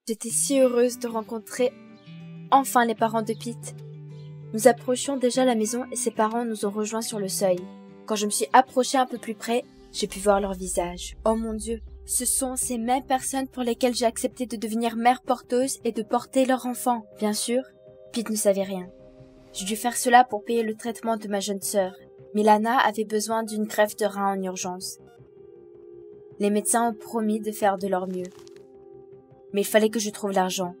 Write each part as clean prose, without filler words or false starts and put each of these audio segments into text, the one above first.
J'étais si heureuse de rencontrer enfin les parents de Pete. Nous approchions déjà la maison et ses parents nous ont rejoints sur le seuil. Quand je me suis approchée un peu plus près, j'ai pu voir leur visage. Oh mon Dieu, ce sont ces mêmes personnes pour lesquelles j'ai accepté de devenir mère porteuse et de porter leur enfant. Bien sûr, Pete ne savait rien. J'ai dû faire cela pour payer le traitement de ma jeune sœur. Milana avait besoin d'une greffe de rein en urgence. Les médecins ont promis de faire de leur mieux. Mais il fallait que je trouve l'argent.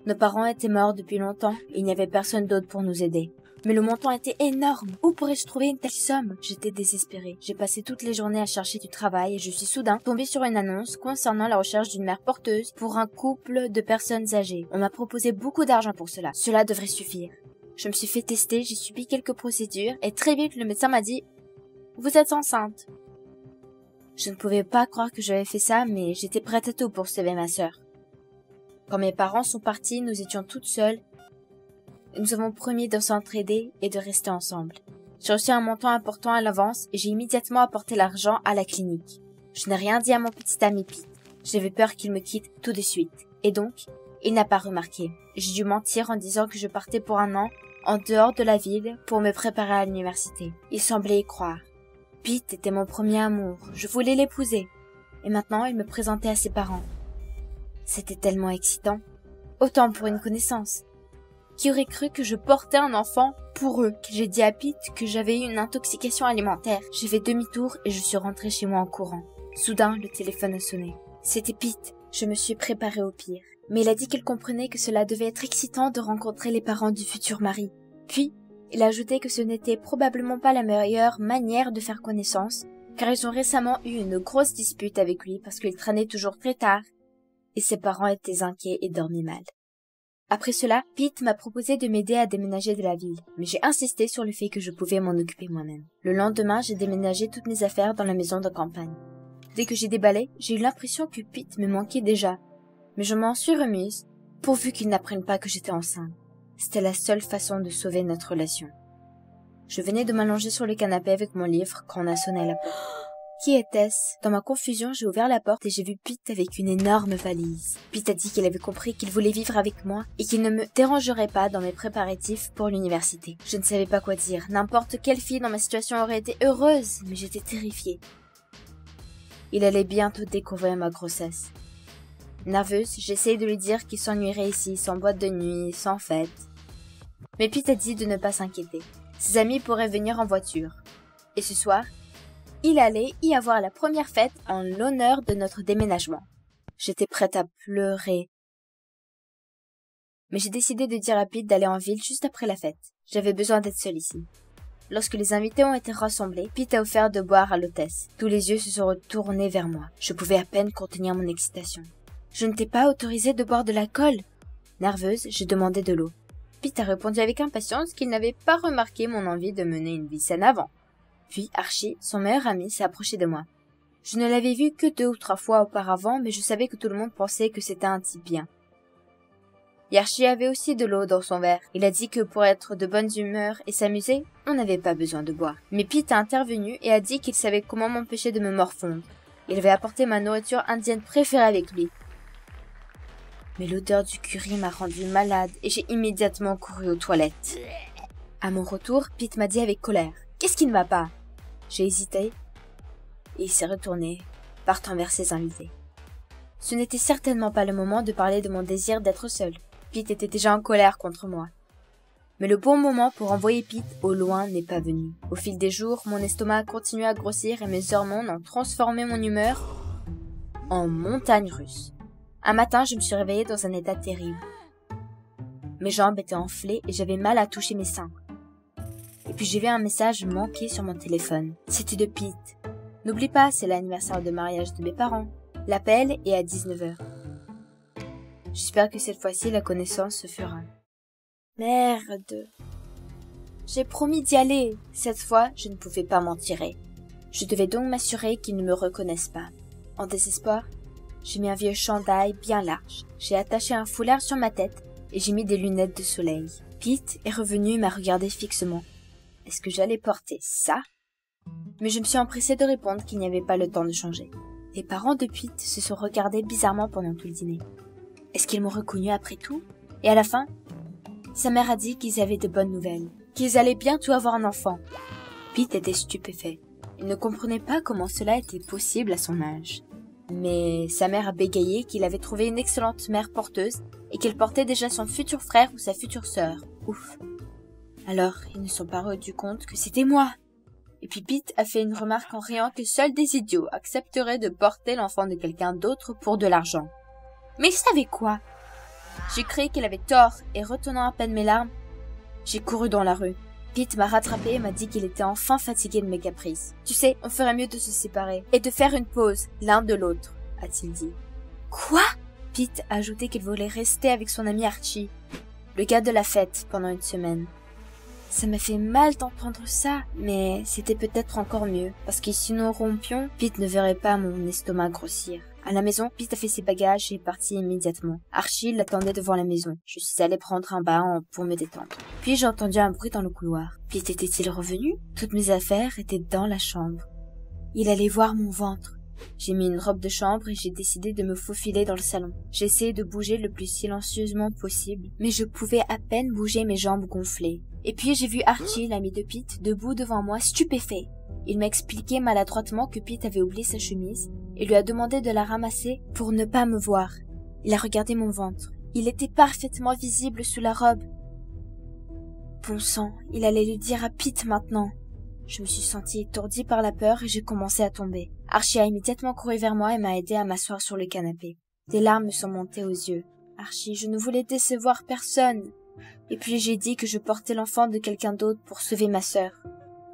Nos parents étaient morts depuis longtemps et il n'y avait personne d'autre pour nous aider. Mais le montant était énorme. Où pourrais-je trouver une telle somme? J'étais désespérée. J'ai passé toutes les journées à chercher du travail et je suis soudain tombée sur une annonce concernant la recherche d'une mère porteuse pour un couple de personnes âgées. On m'a proposé beaucoup d'argent pour cela. Cela devrait suffire. Je me suis fait tester, j'ai subi quelques procédures et très vite le médecin m'a dit « Vous êtes enceinte ». Je ne pouvais pas croire que j'avais fait ça, mais j'étais prête à tout pour sauver ma sœur. Quand mes parents sont partis, nous étions toutes seules. Nous avons promis de s'entraider et de rester ensemble. J'ai reçu un montant important à l'avance et j'ai immédiatement apporté l'argent à la clinique. Je n'ai rien dit à mon petit ami Pete. J'avais peur qu'il me quitte tout de suite. Et donc, il n'a pas remarqué. J'ai dû mentir en disant que je partais pour un an, en dehors de la ville, pour me préparer à l'université. Il semblait y croire. Pete était mon premier amour. Je voulais l'épouser. Et maintenant, il me présentait à ses parents. C'était tellement excitant. Autant pour une connaissance. Qui aurait cru que je portais un enfant pour eux? J'ai dit à Pete que j'avais eu une intoxication alimentaire. J'ai fait demi-tour et je suis rentrée chez moi en courant. Soudain, le téléphone a sonné. C'était Pete. Je me suis préparée au pire. Mais il a dit qu'il comprenait que cela devait être excitant de rencontrer les parents du futur mari. Puis, il a ajouté que ce n'était probablement pas la meilleure manière de faire connaissance, car ils ont récemment eu une grosse dispute avec lui parce qu'il traînait toujours très tard, et ses parents étaient inquiets et dormaient mal. Après cela, Pete m'a proposé de m'aider à déménager de la ville, mais j'ai insisté sur le fait que je pouvais m'en occuper moi-même. Le lendemain, j'ai déménagé toutes mes affaires dans la maison de campagne. Dès que j'ai déballé, j'ai eu l'impression que Pete me manquait déjà, mais je m'en suis remise, pourvu qu'il n'apprenne pas que j'étais enceinte. C'était la seule façon de sauver notre relation. Je venais de m'allonger sur le canapé avec mon livre quand on a sonné à la porte. Qui était-ce? Dans ma confusion, j'ai ouvert la porte et j'ai vu Pete avec une énorme valise. Pete a dit qu'il avait compris qu'il voulait vivre avec moi et qu'il ne me dérangerait pas dans mes préparatifs pour l'université. Je ne savais pas quoi dire. N'importe quelle fille dans ma situation aurait été heureuse, mais j'étais terrifiée. Il allait bientôt découvrir ma grossesse. Nerveuse, j'essayais de lui dire qu'il s'ennuierait ici, sans boîte de nuit, sans fête. Mais Pete a dit de ne pas s'inquiéter. Ses amis pourraient venir en voiture. Et ce soir, il allait y avoir la première fête en l'honneur de notre déménagement. J'étais prête à pleurer. Mais j'ai décidé de dire à Pete d'aller en ville juste après la fête. J'avais besoin d'être seule ici. Lorsque les invités ont été rassemblés, Pete a offert de boire à l'hôtesse. Tous les yeux se sont retournés vers moi. Je pouvais à peine contenir mon excitation. Je ne t'ai pas autorisé de boire de l'alcool. Nerveuse, j'ai demandé de l'eau. Pete a répondu avec impatience qu'il n'avait pas remarqué mon envie de mener une vie saine avant. Puis Archie, son meilleur ami, s'est approché de moi. Je ne l'avais vu que 2 ou 3 fois auparavant, mais je savais que tout le monde pensait que c'était un type bien. Et Archie avait aussi de l'eau dans son verre. Il a dit que pour être de bonne humeur et s'amuser, on n'avait pas besoin de boire. Mais Pete a intervenu et a dit qu'il savait comment m'empêcher de me morfondre. Il avait apporté ma nourriture indienne préférée avec lui. Mais l'odeur du curry m'a rendue malade et j'ai immédiatement couru aux toilettes. À mon retour, Pete m'a dit avec colère « Qu'est-ce qui ne va pas ?» J'ai hésité et il s'est retourné, partant vers ses invités. Ce n'était certainement pas le moment de parler de mon désir d'être seule. Pete était déjà en colère contre moi. Mais le bon moment pour envoyer Pete au loin n'est pas venu. Au fil des jours, mon estomac a continué à grossir et mes hormones ont transformé mon humeur en montagne russe. Un matin, je me suis réveillée dans un état terrible. Mes jambes étaient enflées et j'avais mal à toucher mes seins. Et puis j'ai vu un message manqué sur mon téléphone. C'était de Pete. N'oublie pas, c'est l'anniversaire de mariage de mes parents. L'appel est à 19h. J'espère que cette fois-ci la connaissance se fera. Merde. J'ai promis d'y aller. Cette fois, je ne pouvais pas m'en tirer. Je devais donc m'assurer qu'ils ne me reconnaissent pas. En désespoir, j'ai mis un vieux chandail bien large. J'ai attaché un foulard sur ma tête et j'ai mis des lunettes de soleil. Pete est revenu et m'a regardé fixement. Est-ce que j'allais porter ça? Mais je me suis empressée de répondre qu'il n'y avait pas le temps de changer. Les parents de Pete se sont regardés bizarrement pendant tout le dîner. Est-ce qu'ils m'ont reconnu après tout? Et à la fin, sa mère a dit qu'ils avaient de bonnes nouvelles, qu'ils allaient bientôt avoir un enfant. Pete était stupéfait. Il ne comprenait pas comment cela était possible à son âge. Mais sa mère a bégayé qu'il avait trouvé une excellente mère porteuse et qu'elle portait déjà son futur frère ou sa future sœur. Ouf. Alors, ils ne se sont pas rendus compte que c'était moi. Et puis Pete a fait une remarque en riant que seuls des idiots accepteraient de porter l'enfant de quelqu'un d'autre pour de l'argent. Mais il savait quoi? J'ai cru qu'il avait tort et retenant à peine mes larmes, j'ai couru dans la rue. Pete m'a rattrapé et m'a dit qu'il était enfin fatigué de mes caprices. Tu sais, on ferait mieux de se séparer et de faire une pause l'un de l'autre, a-t-il dit. Quoi? Pete a ajouté qu'il voulait rester avec son ami Archie, le gars de la fête, pendant une semaine. Ça m'a fait mal d'entendre ça, mais c'était peut-être encore mieux, parce que si nous rompions, Pete ne verrait pas mon estomac grossir. À la maison, Pete a fait ses bagages et est parti immédiatement. Archie l'attendait devant la maison. Je suis allée prendre un bain pour me détendre. Puis j'ai entendu un bruit dans le couloir. Pete était-il revenu? Toutes mes affaires étaient dans la chambre. Il allait voir mon ventre. J'ai mis une robe de chambre et j'ai décidé de me faufiler dans le salon. J'ai essayé de bouger le plus silencieusement possible, mais je pouvais à peine bouger mes jambes gonflées. Et puis j'ai vu Archie, l'ami de Pete, debout devant moi, stupéfait. Il m'a expliqué maladroitement que Pete avait oublié sa chemise et lui a demandé de la ramasser pour ne pas me voir. Il a regardé mon ventre. Il était parfaitement visible sous la robe. Bon sang, il allait le dire à Pete maintenant. Je me suis sentie étourdie par la peur et j'ai commencé à tomber. Archie a immédiatement couru vers moi et m'a aidé à m'asseoir sur le canapé. Des larmes me sont montées aux yeux. Archie, je ne voulais décevoir personne. Et puis j'ai dit que je portais l'enfant de quelqu'un d'autre pour sauver ma sœur.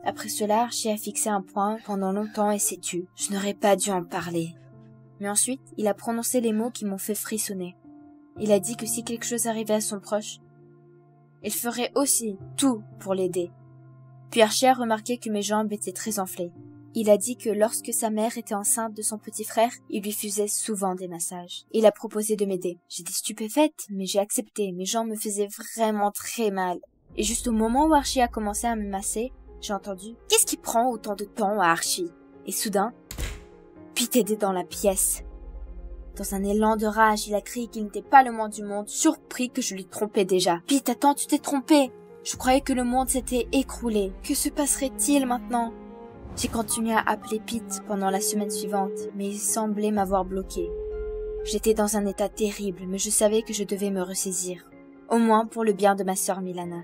Après cela, Archie a fixé un point pendant longtemps et s'est tu. Je n'aurais pas dû en parler. Mais ensuite, il a prononcé les mots qui m'ont fait frissonner. Il a dit que si quelque chose arrivait à son proche, il ferait aussi tout pour l'aider. Puis Archie a remarqué que mes jambes étaient très enflées. Il a dit que lorsque sa mère était enceinte de son petit frère, il lui faisait souvent des massages. Il a proposé de m'aider. J'étais stupéfaite, mais j'ai accepté. Mes jambes me faisaient vraiment très mal. Et juste au moment où Archie a commencé à me masser, j'ai entendu « Qu'est-ce qui prend autant de temps à Archie ?» Et soudain, Pete était dans la pièce. Dans un élan de rage, il a crié qu'il n'était pas le moins du monde, surpris que je lui trompais déjà. « Pete, attends, tu t'es trompé !» Je croyais que le monde s'était écroulé. Que se passerait-il maintenant? J'ai continué à appeler Pete pendant la semaine suivante, mais il semblait m'avoir bloqué. J'étais dans un état terrible, mais je savais que je devais me ressaisir. Au moins pour le bien de ma sœur Milana.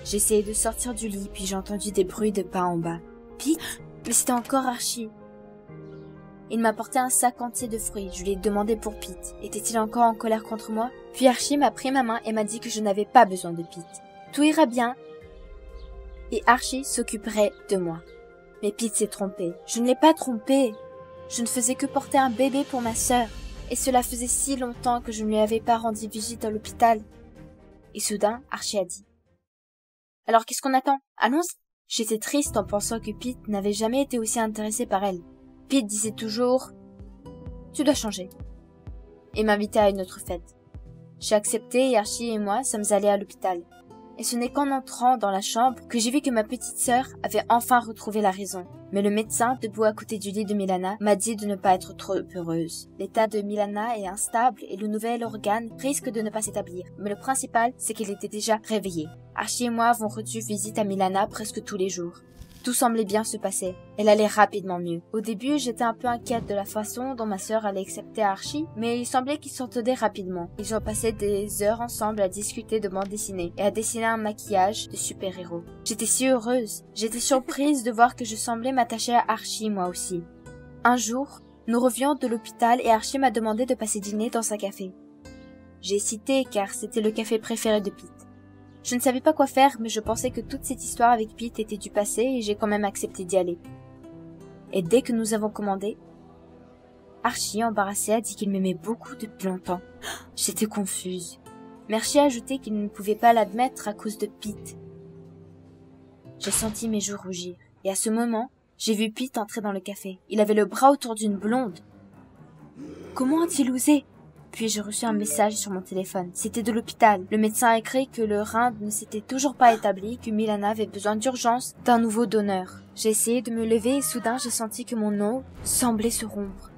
J'essayais de sortir du lit, puis j'ai entendu des bruits de pas en bas. Pete? Mais c'était encore Archie. Il m'a apporté un sac entier de fruits. Je lui ai demandé pour Pete. Était-il encore en colère contre moi? Puis Archie m'a pris ma main et m'a dit que je n'avais pas besoin de Pete. Tout ira bien. Et Archie s'occuperait de moi. Mais Pete s'est trompé. Je ne l'ai pas trompé. Je ne faisais que porter un bébé pour ma sœur. Et cela faisait si longtemps que je ne lui avais pas rendu visite à l'hôpital. Et soudain, Archie a dit. Alors qu'est-ce qu'on attend? Allons-y. J'étais triste en pensant que Pete n'avait jamais été aussi intéressé par elle. Pete disait toujours « Tu dois changer » et m'invitait à une autre fête. J'ai accepté et Archie et moi sommes allés à l'hôpital. Et ce n'est qu'en entrant dans la chambre que j'ai vu que ma petite sœur avait enfin retrouvé la raison. Mais le médecin, debout à côté du lit de Milana, m'a dit de ne pas être trop heureuse. L'état de Milana est instable et le nouvel organe risque de ne pas s'établir. Mais le principal, c'est qu'elle était déjà réveillée. Archie et moi avons reçu visite à Milana presque tous les jours. Tout semblait bien se passer. Elle allait rapidement mieux. Au début, j'étais un peu inquiète de la façon dont ma sœur allait accepter Archie, mais il semblait qu'ils s'entendaient rapidement. Ils ont passé des heures ensemble à discuter de bande dessinée et à dessiner un maquillage de super-héros. J'étais si heureuse. J'étais surprise de voir que je semblais m'attacher à Archie moi aussi. Un jour, nous revenions de l'hôpital et Archie m'a demandé de passer dîner dans un café. J'ai hésité car c'était le café préféré de Pete. Je ne savais pas quoi faire, mais je pensais que toute cette histoire avec Pete était du passé et j'ai quand même accepté d'y aller. Et dès que nous avons commandé, Archie, embarrassé, a dit qu'il m'aimait beaucoup depuis longtemps. J'étais confuse. Mais Archie a ajouté qu'il ne pouvait pas l'admettre à cause de Pete. J'ai senti mes joues rougir, et à ce moment, j'ai vu Pete entrer dans le café. Il avait le bras autour d'une blonde. Comment a-t-il osé? Puis j'ai reçu un message sur mon téléphone. C'était de l'hôpital. Le médecin a écrit que le rein ne s'était toujours pas établi, que Milana avait besoin d'urgence d'un nouveau donneur. J'ai essayé de me lever et soudain j'ai senti que mon os semblait se rompre.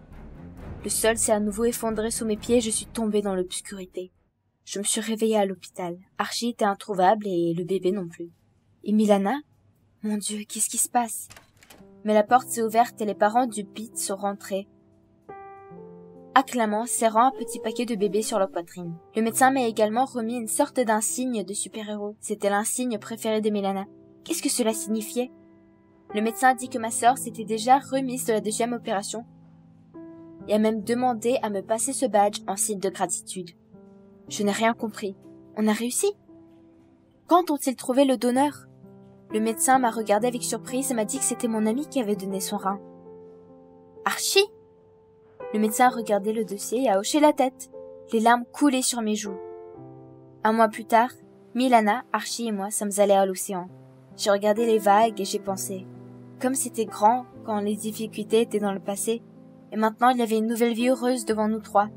Le sol s'est à nouveau effondré sous mes pieds et je suis tombée dans l'obscurité. Je me suis réveillée à l'hôpital. Archie était introuvable et le bébé non plus. Et Milana? Mon Dieu, qu'est-ce qui se passe? Mais la porte s'est ouverte et les parents du Pete sont rentrés, acclamant, serrant un petit paquet de bébés sur leur poitrine. Le médecin m'a également remis une sorte d'insigne de super-héros. C'était l'insigne préféré de Milana. Qu'est-ce que cela signifiait? Le médecin a dit que ma sœur s'était déjà remise de la deuxième opération et a même demandé à me passer ce badge en signe de gratitude. Je n'ai rien compris. On a réussi? Quand ont-ils trouvé le donneur? Le médecin m'a regardé avec surprise et m'a dit que c'était mon ami qui avait donné son rein. Archie? Le médecin a regardé le dossier et a hoché la tête. Les larmes coulaient sur mes joues. Un mois plus tard, Milana, Archie et moi sommes allés à l'océan. J'ai regardé les vagues et j'ai pensé, comme c'était grand quand les difficultés étaient dans le passé, et maintenant il y avait une nouvelle vie heureuse devant nous trois.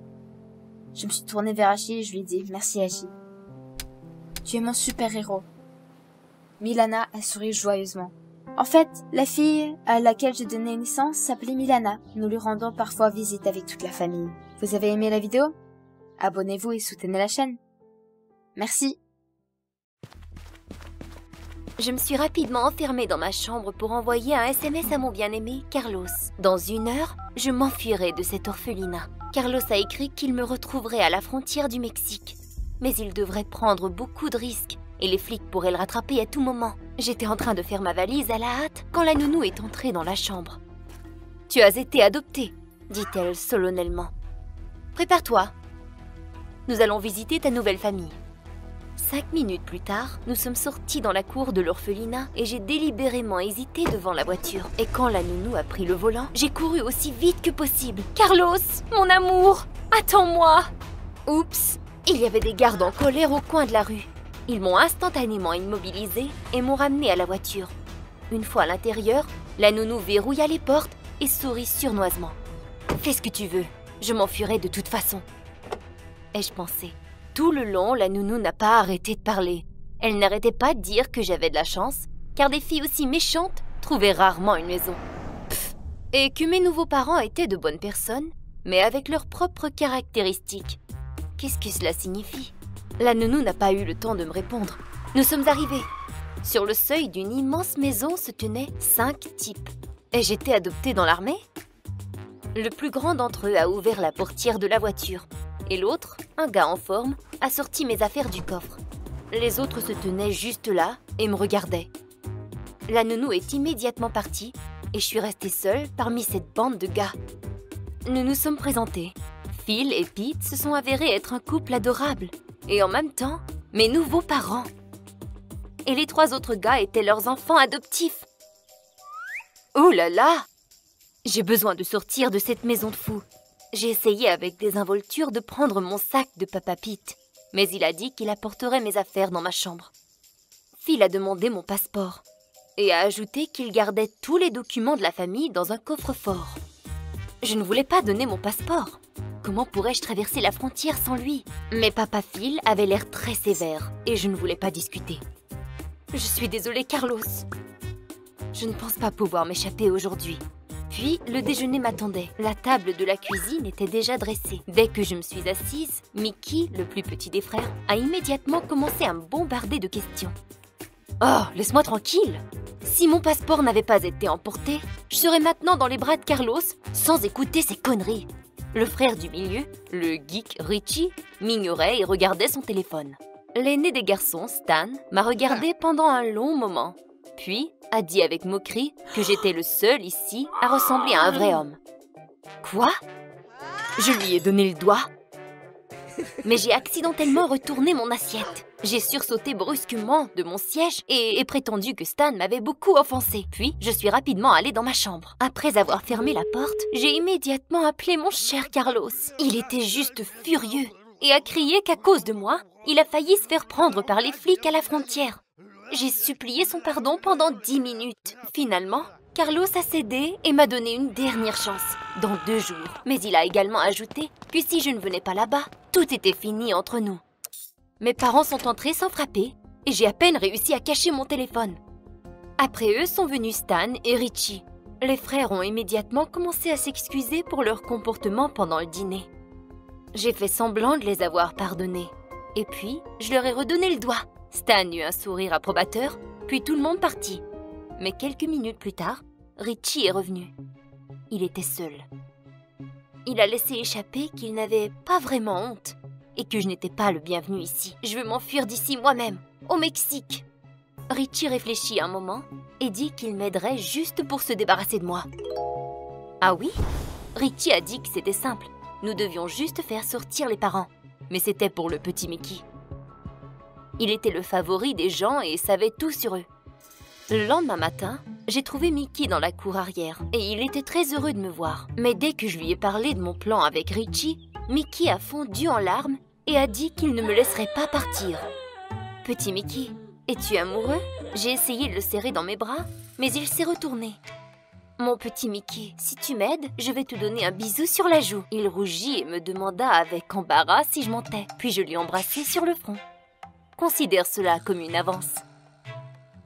Je me suis tournée vers Archie et je lui ai dit « Merci Archie. Tu es mon super-héros. » Milana a souri joyeusement. En fait, la fille à laquelle j'ai donné naissance s'appelait Milana. Nous lui rendons parfois visite avec toute la famille. Vous avez aimé la vidéo? Abonnez-vous et soutenez la chaîne. Merci. Je me suis rapidement enfermée dans ma chambre pour envoyer un SMS à mon bien-aimé, Carlos. Dans 1 heure, je m'enfuirai de cet orphelinat. Carlos a écrit qu'il me retrouverait à la frontière du Mexique. Mais il devrait prendre beaucoup de risques et les flics pourraient le rattraper à tout moment. J'étais en train de faire ma valise à la hâte quand la nounou est entrée dans la chambre. « Tu as été adoptée, » dit-elle solennellement. « Prépare-toi. Nous allons visiter ta nouvelle famille. » 5 minutes plus tard, nous sommes sortis dans la cour de l'orphelinat et j'ai délibérément hésité devant la voiture. Et quand la nounou a pris le volant, j'ai couru aussi vite que possible. « Carlos, mon amour, attends-moi !» Oups, il y avait des gardes en colère au coin de la rue. Ils m'ont instantanément immobilisée et m'ont ramenée à la voiture. Une fois à l'intérieur, la nounou verrouilla les portes et sourit sournoisement. « Fais ce que tu veux, je m'enfuirai de toute façon. » Ai-je pensé. Tout le long, la nounou n'a pas arrêté de parler. Elle n'arrêtait pas de dire que j'avais de la chance, car des filles aussi méchantes trouvaient rarement une maison. Pff, et que mes nouveaux parents étaient de bonnes personnes, mais avec leurs propres caractéristiques. Qu'est-ce que cela signifie? La nounou n'a pas eu le temps de me répondre. Nous sommes arrivés. Sur le seuil d'une immense maison se tenaient 5 types. Ai-je été adoptée dans l'armée? Le plus grand d'entre eux a ouvert la portière de la voiture. Et l'autre, un gars en forme, a sorti mes affaires du coffre. Les autres se tenaient juste là et me regardaient. La nounou est immédiatement partie et je suis restée seule parmi cette bande de gars. Nous nous sommes présentés. Phil et Pete se sont avérés être un couple adorable et en même temps, mes nouveaux parents. Et les 3 autres gars étaient leurs enfants adoptifs. Oh là là! J'ai besoin de sortir de cette maison de fous. J'ai essayé avec désinvolture de prendre mon sac de Papa Pete, mais il a dit qu'il apporterait mes affaires dans ma chambre. Phil a demandé mon passeport et a ajouté qu'il gardait tous les documents de la famille dans un coffre-fort. Je ne voulais pas donner mon passeport. Comment pourrais-je traverser la frontière sans lui? Mais Papa Phil avait l'air très sévère et je ne voulais pas discuter. Je suis désolée, Carlos. Je ne pense pas pouvoir m'échapper aujourd'hui. Puis, le déjeuner m'attendait. La table de la cuisine était déjà dressée. Dès que je me suis assise, Mickey, le plus petit des frères, a immédiatement commencé à me bombarder de questions. « Oh, laisse-moi tranquille! Si mon passeport n'avait pas été emporté, je serais maintenant dans les bras de Carlos sans écouter ces conneries. » Le frère du milieu, le geek Richie, m'ignorait et regardait son téléphone. L'aîné des garçons, Stan, m'a regardé pendant un long moment. Puis a dit avec moquerie que j'étais le seul ici à ressembler à un vrai homme. Quoi? Je lui ai donné le doigt. Mais j'ai accidentellement retourné mon assiette. J'ai sursauté brusquement de mon siège et prétendu que Stan m'avait beaucoup offensé. Puis, je suis rapidement allée dans ma chambre. Après avoir fermé la porte, j'ai immédiatement appelé mon cher Carlos. Il était juste furieux et a crié qu'à cause de moi, il a failli se faire prendre par les flics à la frontière. J'ai supplié son pardon pendant 10 minutes. Finalement, Carlos a cédé et m'a donné une dernière chance, dans 2 jours. Mais il a également ajouté que si je ne venais pas là-bas, tout était fini entre nous. Mes parents sont entrés sans frapper et j'ai à peine réussi à cacher mon téléphone. Après eux sont venus Stan et Richie. Les frères ont immédiatement commencé à s'excuser pour leur comportement pendant le dîner. J'ai fait semblant de les avoir pardonnés. Et puis, je leur ai redonné le doigt. Stan eut un sourire approbateur, puis tout le monde partit. Mais quelques minutes plus tard, Richie est revenu. Il était seul. Il a laissé échapper qu'il n'avait pas vraiment honte et que je n'étais pas le bienvenu ici. Je veux m'enfuir d'ici moi-même, au Mexique. Richie réfléchit un moment et dit qu'il m'aiderait juste pour se débarrasser de moi. Ah oui? Richie a dit que c'était simple. Nous devions juste faire sortir les parents. Mais c'était pour le petit Mickey. Il était le favori des gens et savait tout sur eux. Le lendemain matin, j'ai trouvé Mickey dans la cour arrière et il était très heureux de me voir. Mais dès que je lui ai parlé de mon plan avec Richie, Mickey a fondu en larmes et a dit qu'il ne me laisserait pas partir. Petit Mickey, es-tu amoureux? J'ai essayé de le serrer dans mes bras, mais il s'est retourné. Mon petit Mickey, si tu m'aides, je vais te donner un bisou sur la joue. Il rougit et me demanda avec embarras si je mentais, puis je l'ai embrassé sur le front. Considère cela comme une avance.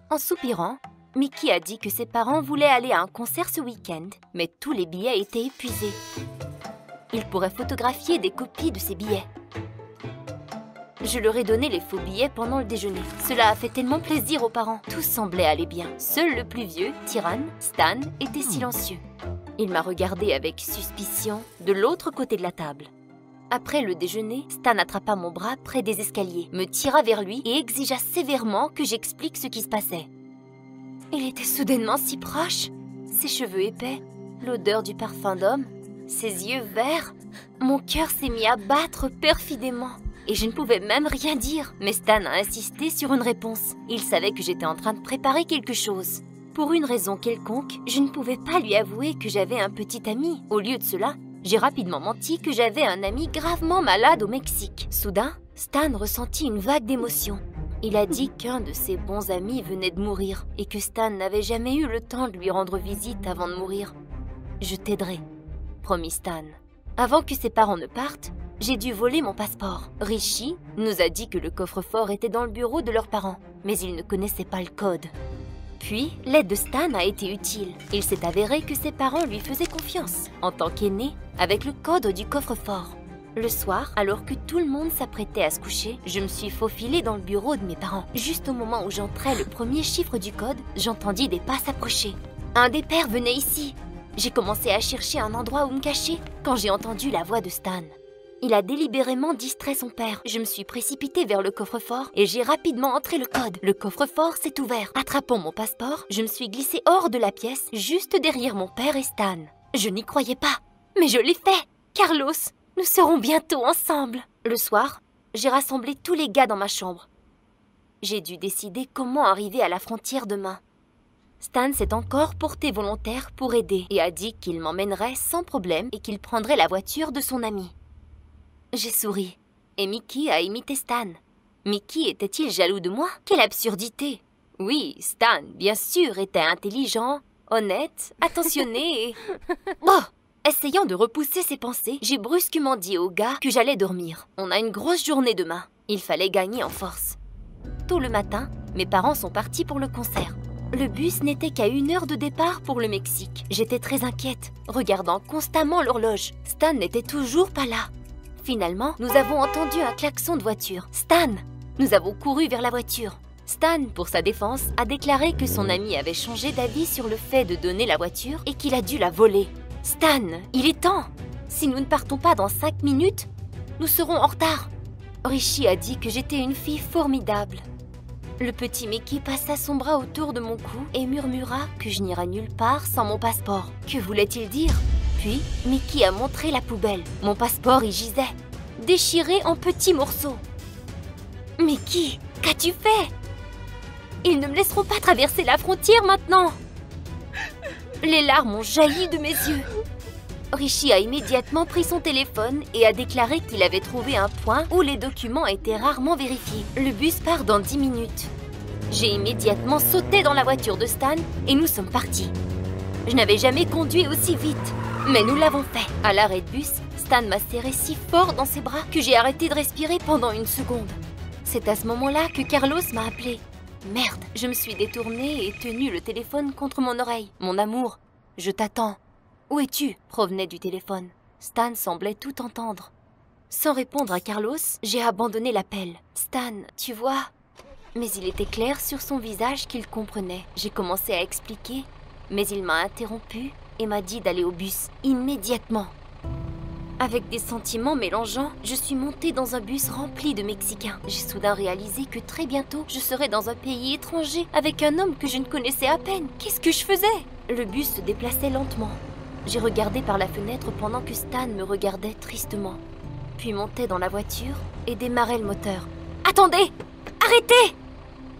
En soupirant, Mickey a dit que ses parents voulaient aller à un concert ce week-end, mais tous les billets étaient épuisés. Il pourrait photographier des copies de ces billets. Je leur ai donné les faux billets pendant le déjeuner. Cela a fait tellement plaisir aux parents. Tout semblait aller bien. Seul le plus vieux, Tyran, Stan, était silencieux. Il m'a regardé avec suspicion de l'autre côté de la table. Après le déjeuner, Stan attrapa mon bras près des escaliers, me tira vers lui et exigea sévèrement que j'explique ce qui se passait. Il était soudainement si proche. Ses cheveux épais, l'odeur du parfum d'homme, ses yeux verts. Mon cœur s'est mis à battre perfidément. Et je ne pouvais même rien dire. Mais Stan a insisté sur une réponse. Il savait que j'étais en train de préparer quelque chose. Pour une raison quelconque, je ne pouvais pas lui avouer que j'avais un petit ami. Au lieu de cela, j'ai rapidement menti que j'avais un ami gravement malade au Mexique. Soudain, Stan ressentit une vague d'émotion. Il a dit qu'un de ses bons amis venait de mourir et que Stan n'avait jamais eu le temps de lui rendre visite avant de mourir. « Je t'aiderai », promit Stan. Avant que ses parents ne partent, j'ai dû voler mon passeport. Richie nous a dit que le coffre-fort était dans le bureau de leurs parents, mais il ne connaissait pas le code. Puis, l'aide de Stan a été utile. Il s'est avéré que ses parents lui faisaient confiance, en tant qu'aîné, avec le code du coffre-fort. Le soir, alors que tout le monde s'apprêtait à se coucher, je me suis faufilée dans le bureau de mes parents. Juste au moment où j'entrais le premier chiffre du code, j'entendis des pas s'approcher. Un des pères venait ici. J'ai commencé à chercher un endroit où me cacher quand j'ai entendu la voix de Stan. Il a délibérément distrait son père. Je me suis précipitée vers le coffre-fort et j'ai rapidement entré le code. Le coffre-fort s'est ouvert. Attrapant mon passeport, je me suis glissée hors de la pièce, juste derrière mon père et Stan. Je n'y croyais pas, mais je l'ai fait. Carlos, nous serons bientôt ensemble. Le soir, j'ai rassemblé tous les gars dans ma chambre. J'ai dû décider comment arriver à la frontière demain. Stan s'est encore porté volontaire pour aider et a dit qu'il m'emmènerait sans problème et qu'il prendrait la voiture de son ami. J'ai souri, et Mickey a imité Stan. Mickey était-il jaloux de moi? Quelle absurdité! Oui, Stan, bien sûr, était intelligent, honnête, attentionné et... Oh! Essayant de repousser ses pensées, j'ai brusquement dit au gars que j'allais dormir. On a une grosse journée demain. Il fallait gagner en force. Tôt le matin, mes parents sont partis pour le concert. Le bus n'était qu'à 1 heure de départ pour le Mexique. J'étais très inquiète, regardant constamment l'horloge. Stan n'était toujours pas là. Finalement, nous avons entendu un klaxon de voiture. Stan! Nous avons couru vers la voiture. Stan, pour sa défense, a déclaré que son ami avait changé d'avis sur le fait de donner la voiture et qu'il a dû la voler. Stan, il est temps! Si nous ne partons pas dans 5 minutes, nous serons en retard. Richie a dit que j'étais une fille formidable. Le petit Mickey passa son bras autour de mon cou et murmura que je n'irais nulle part sans mon passeport. Que voulait-il dire? Puis, Mickey a montré la poubelle. Mon passeport y gisait, déchiré en petits morceaux. « Mickey, qu'as-tu fait? Ils ne me laisseront pas traverser la frontière maintenant !» Les larmes ont jailli de mes yeux. Richie a immédiatement pris son téléphone et a déclaré qu'il avait trouvé un point où les documents étaient rarement vérifiés. Le bus part dans 10 minutes. J'ai immédiatement sauté dans la voiture de Stan et nous sommes partis. Je n'avais jamais conduit aussi vite. Mais nous l'avons fait. À l'arrêt de bus, Stan m'a serré si fort dans ses bras que j'ai arrêté de respirer pendant 1 seconde. C'est à ce moment-là que Carlos m'a appelé. Merde, je me suis détournée et tenu le téléphone contre mon oreille. Mon amour, Je t'attends. Où es-tu » provenait du téléphone. Stan semblait tout entendre. Sans répondre à Carlos, j'ai abandonné l'appel. « Stan, tu vois ?» Mais il était clair sur son visage qu'il comprenait. J'ai commencé à expliquer, mais il m'a interrompu et m'a dit d'aller au bus, immédiatement. Avec des sentiments mélangeants, je suis montée dans un bus rempli de Mexicains. J'ai soudain réalisé que très bientôt, je serais dans un pays étranger avec un homme que je ne connaissais à peine. Qu'est-ce que je faisais? Le bus se déplaçait lentement. J'ai regardé par la fenêtre pendant que Stan me regardait tristement. Puis montait dans la voiture et démarrait le moteur. « Attendez! Arrêtez !»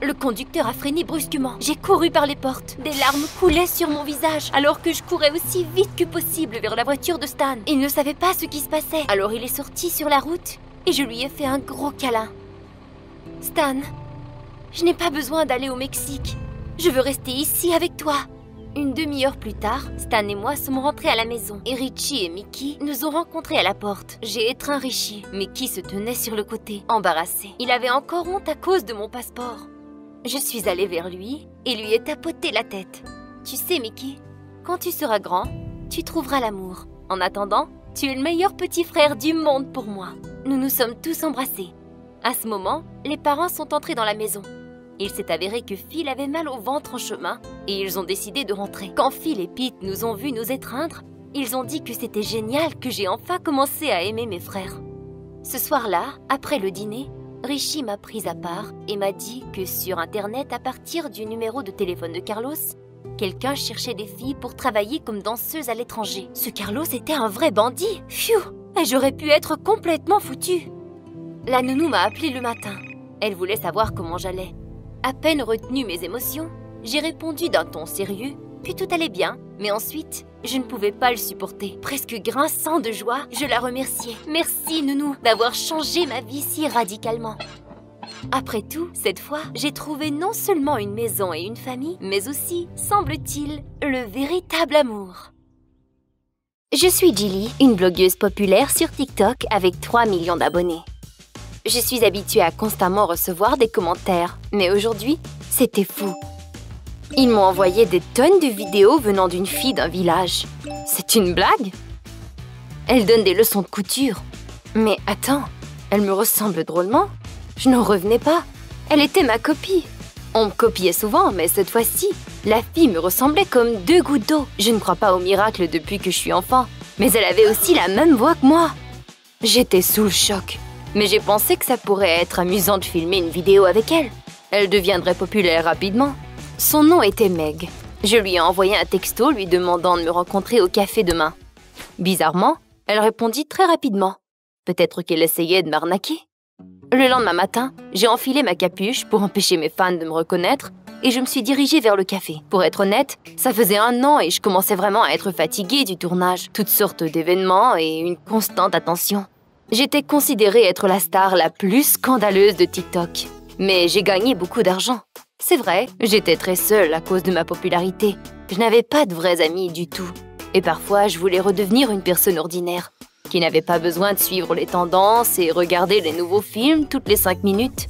Le conducteur a freiné brusquement. J'ai couru par les portes. Des larmes coulaient sur mon visage alors que je courais aussi vite que possible vers la voiture de Stan. Il ne savait pas ce qui se passait. Alors il est sorti sur la route et je lui ai fait un gros câlin. « Stan, je n'ai pas besoin d'aller au Mexique. Je veux rester ici avec toi. » Une demi-heure plus tard, Stan et moi sommes rentrés à la maison et Richie et Mickey nous ont rencontrés à la porte. J'ai étreint Richie. Mickey se tenait sur le côté, embarrassé. Il avait encore honte à cause de mon passeport. Je suis allée vers lui et lui ai tapoté la tête. « Tu sais, Mickey, quand tu seras grand, tu trouveras l'amour. En attendant, tu es le meilleur petit frère du monde pour moi. » Nous nous sommes tous embrassés. À ce moment, les parents sont entrés dans la maison. Il s'est avéré que Phil avait mal au ventre en chemin et ils ont décidé de rentrer. Quand Phil et Pete nous ont vus nous étreindre, ils ont dit que c'était génial que j'ai enfin commencé à aimer mes frères. Ce soir-là, après le dîner, Richie m'a prise à part et m'a dit que sur Internet, à partir du numéro de téléphone de Carlos, quelqu'un cherchait des filles pour travailler comme danseuse à l'étranger. Ce Carlos était un vrai bandit. Pfiou! Et j'aurais pu être complètement foutue. La nounou m'a appelée le matin. Elle voulait savoir comment j'allais. À peine retenu mes émotions, j'ai répondu d'un ton sérieux que tout allait bien, mais ensuite, je ne pouvais pas le supporter. Presque grinçant de joie, je la remerciais. Merci, nounou, d'avoir changé ma vie si radicalement. Après tout, cette fois, j'ai trouvé non seulement une maison et une famille, mais aussi, semble-t-il, le véritable amour. Je suis Jilly, une blogueuse populaire sur TikTok avec 3 millions d'abonnés. Je suis habituée à constamment recevoir des commentaires, mais aujourd'hui, c'était fou. Ils m'ont envoyé des tonnes de vidéos venant d'une fille d'un village. C'est une blague? Elle donne des leçons de couture. Mais attends, elle me ressemble drôlement. Je n'en revenais pas. Elle était ma copie. On me copiait souvent, mais cette fois-ci, la fille me ressemblait comme 2 gouttes d'eau. Je ne crois pas au miracle depuis que je suis enfant, mais elle avait aussi la même voix que moi. J'étais sous le choc. Mais j'ai pensé que ça pourrait être amusant de filmer une vidéo avec elle. Elle deviendrait populaire rapidement. Son nom était Meg. Je lui ai envoyé un texto lui demandant de me rencontrer au café demain. Bizarrement, elle répondit très rapidement. Peut-être qu'elle essayait de m'arnaquer. Le lendemain matin, j'ai enfilé ma capuche pour empêcher mes fans de me reconnaître et je me suis dirigée vers le café. Pour être honnête, ça faisait 1 an et je commençais vraiment à être fatiguée du tournage. Toutes sortes d'événements et une constante attention. J'étais considérée être la star la plus scandaleuse de TikTok. Mais j'ai gagné beaucoup d'argent. C'est vrai, j'étais très seule à cause de ma popularité. Je n'avais pas de vrais amis du tout. Et parfois, je voulais redevenir une personne ordinaire, qui n'avait pas besoin de suivre les tendances et regarder les nouveaux films toutes les 5 minutes,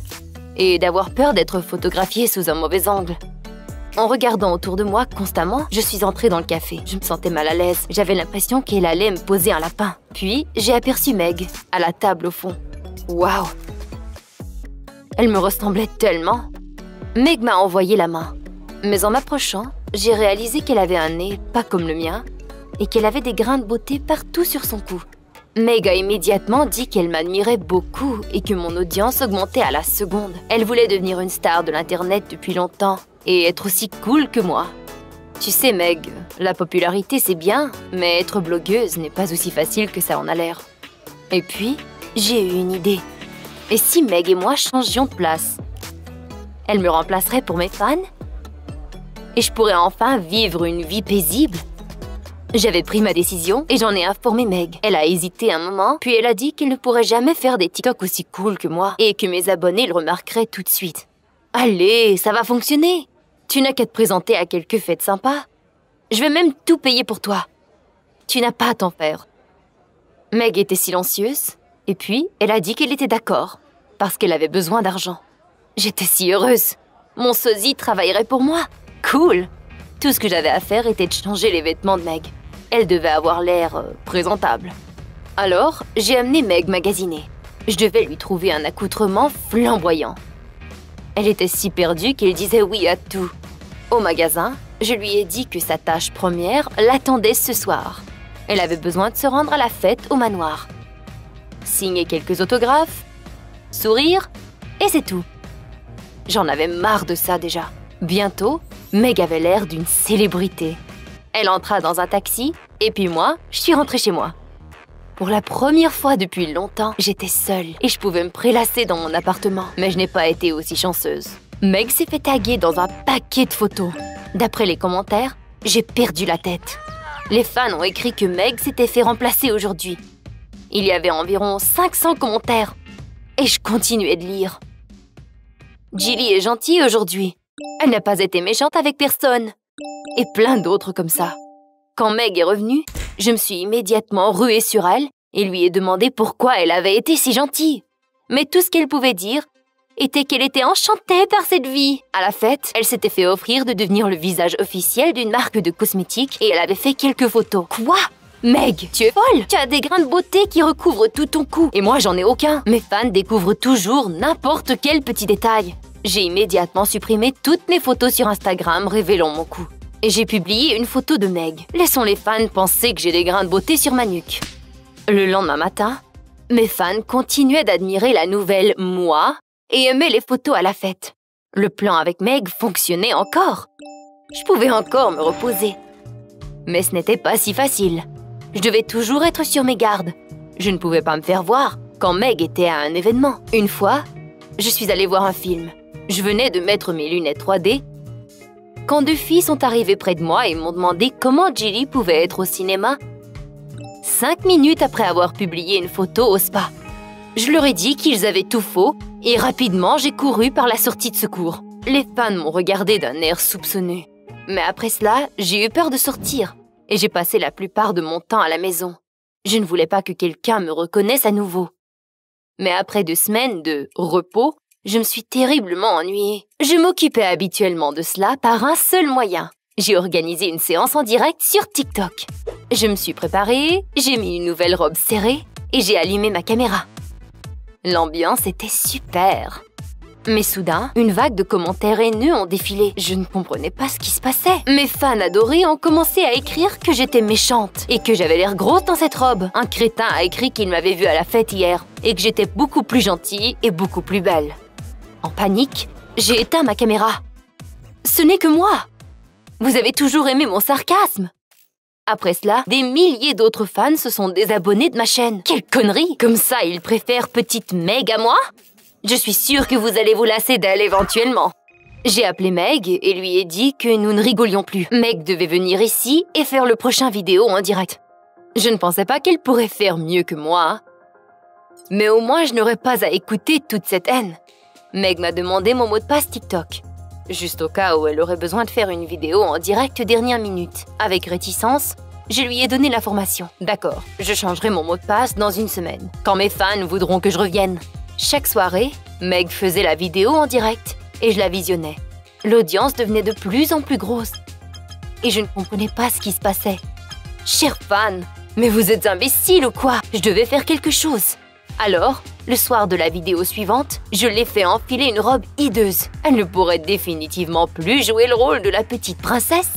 et d'avoir peur d'être photographiée sous un mauvais angle. En regardant autour de moi constamment, je suis entrée dans le café. Je me sentais mal à l'aise. J'avais l'impression qu'elle allait me poser un lapin. Puis, j'ai aperçu Meg, à la table au fond. Waouh! Elle me ressemblait tellement. Meg m'a envoyé la main. Mais en m'approchant, j'ai réalisé qu'elle avait un nez pas comme le mien et qu'elle avait des grains de beauté partout sur son cou. Meg a immédiatement dit qu'elle m'admirait beaucoup et que mon audience augmentait à la seconde. Elle voulait devenir une star de l'internet depuis longtemps et être aussi cool que moi. Tu sais, Meg, la popularité c'est bien, mais être blogueuse n'est pas aussi facile que ça en a l'air. Et puis, j'ai eu une idée. Et si Meg et moi changions de place? Elle me remplacerait pour mes fans? Et je pourrais enfin vivre une vie paisible? J'avais pris ma décision et j'en ai informé Meg. Elle a hésité un moment, puis elle a dit qu'elle ne pourrait jamais faire des TikTok aussi cool que moi et que mes abonnés le remarqueraient tout de suite. Allez, ça va fonctionner! Tu n'as qu'à te présenter à quelques fêtes sympas. Je vais même tout payer pour toi. Tu n'as pas à t'en faire. Meg était silencieuse, et puis elle a dit qu'elle était d'accord, parce qu'elle avait besoin d'argent. J'étais si heureuse. Mon sosie travaillerait pour moi. Cool! Tout ce que j'avais à faire était de changer les vêtements de Meg. Elle devait avoir l'air présentable. Alors, j'ai amené Meg magasiner. Je devais lui trouver un accoutrement flamboyant. Elle était si perdue qu'elle disait oui à tout. Au magasin, je lui ai dit que sa tâche première l'attendait ce soir. Elle avait besoin de se rendre à la fête au manoir. Signer quelques autographes, sourire, et c'est tout. J'en avais marre de ça déjà. Bientôt, Meg avait l'air d'une célébrité. Elle entra dans un taxi, et puis moi, je suis rentrée chez moi. Pour la première fois depuis longtemps, j'étais seule et je pouvais me prélasser dans mon appartement. Mais je n'ai pas été aussi chanceuse. Meg s'est fait taguer dans un paquet de photos. D'après les commentaires, j'ai perdu la tête. Les fans ont écrit que Meg s'était fait remplacer aujourd'hui. Il y avait environ 500 commentaires. Et je continuais de lire. Jilly est gentille aujourd'hui. Elle n'a pas été méchante avec personne. Et plein d'autres comme ça. Quand Meg est revenue, je me suis immédiatement ruée sur elle et lui ai demandé pourquoi elle avait été si gentille. Mais tout ce qu'elle pouvait dire était qu'elle était enchantée par cette vie. À la fête, elle s'était fait offrir de devenir le visage officiel d'une marque de cosmétiques et elle avait fait quelques photos. Quoi ? Meg, tu es folle! Tu as des grains de beauté qui recouvrent tout ton cou et moi j'en ai aucun. Mes fans découvrent toujours n'importe quel petit détail. J'ai immédiatement supprimé toutes mes photos sur Instagram révélant mon cou. Et j'ai publié une photo de Meg. Laissons les fans penser que j'ai des grains de beauté sur ma nuque. Le lendemain matin, mes fans continuaient d'admirer la nouvelle moi et aimaient les photos à la fête. Le plan avec Meg fonctionnait encore. Je pouvais encore me reposer. Mais ce n'était pas si facile. Je devais toujours être sur mes gardes. Je ne pouvais pas me faire voir quand Meg était à un événement. Une fois, je suis allée voir un film. Je venais de mettre mes lunettes 3D quand deux filles sont arrivées près de moi et m'ont demandé comment Jilly pouvait être au cinéma 5 minutes après avoir publié une photo au spa. Je leur ai dit qu'ils avaient tout faux et rapidement j'ai couru par la sortie de secours. Les fans m'ont regardé d'un air soupçonneux. Mais après cela, j'ai eu peur de sortir et j'ai passé la plupart de mon temps à la maison. Je ne voulais pas que quelqu'un me reconnaisse à nouveau. Mais après 2 semaines de repos, je me suis terriblement ennuyée. Je m'occupais habituellement de cela par un seul moyen. J'ai organisé une séance en direct sur TikTok. Je me suis préparée, j'ai mis une nouvelle robe serrée et j'ai allumé ma caméra. L'ambiance était super. Mais soudain, une vague de commentaires haineux ont défilé. Je ne comprenais pas ce qui se passait. Mes fans adorés ont commencé à écrire que j'étais méchante et que j'avais l'air grosse dans cette robe. Un crétin a écrit qu'il m'avait vue à la fête hier et que j'étais beaucoup plus gentille et beaucoup plus belle. En panique, j'ai éteint ma caméra. Ce n'est que moi. Vous avez toujours aimé mon sarcasme. Après cela, des milliers d'autres fans se sont désabonnés de ma chaîne. Quelle connerie! Comme ça, ils préfèrent petite Meg à moi? Je suis sûre que vous allez vous lasser d'elle éventuellement. J'ai appelé Meg et lui ai dit que nous ne rigolions plus. Meg devait venir ici et faire le prochain vidéo en direct. Je ne pensais pas qu'elle pourrait faire mieux que moi. Mais au moins, je n'aurais pas à écouter toute cette haine. Meg m'a demandé mon mot de passe TikTok. Juste au cas où elle aurait besoin de faire une vidéo en direct dernière minute. Avec réticence, je lui ai donné l'information. D'accord, je changerai mon mot de passe dans 1 semaine, quand mes fans voudront que je revienne. Chaque soirée, Meg faisait la vidéo en direct et je la visionnais. L'audience devenait de plus en plus grosse. Et je ne comprenais pas ce qui se passait. Chers fans, mais vous êtes imbéciles ou quoi? Je devais faire quelque chose. Alors, le soir de la vidéo suivante, je l'ai fait enfiler une robe hideuse. Elle ne pourrait définitivement plus jouer le rôle de la petite princesse.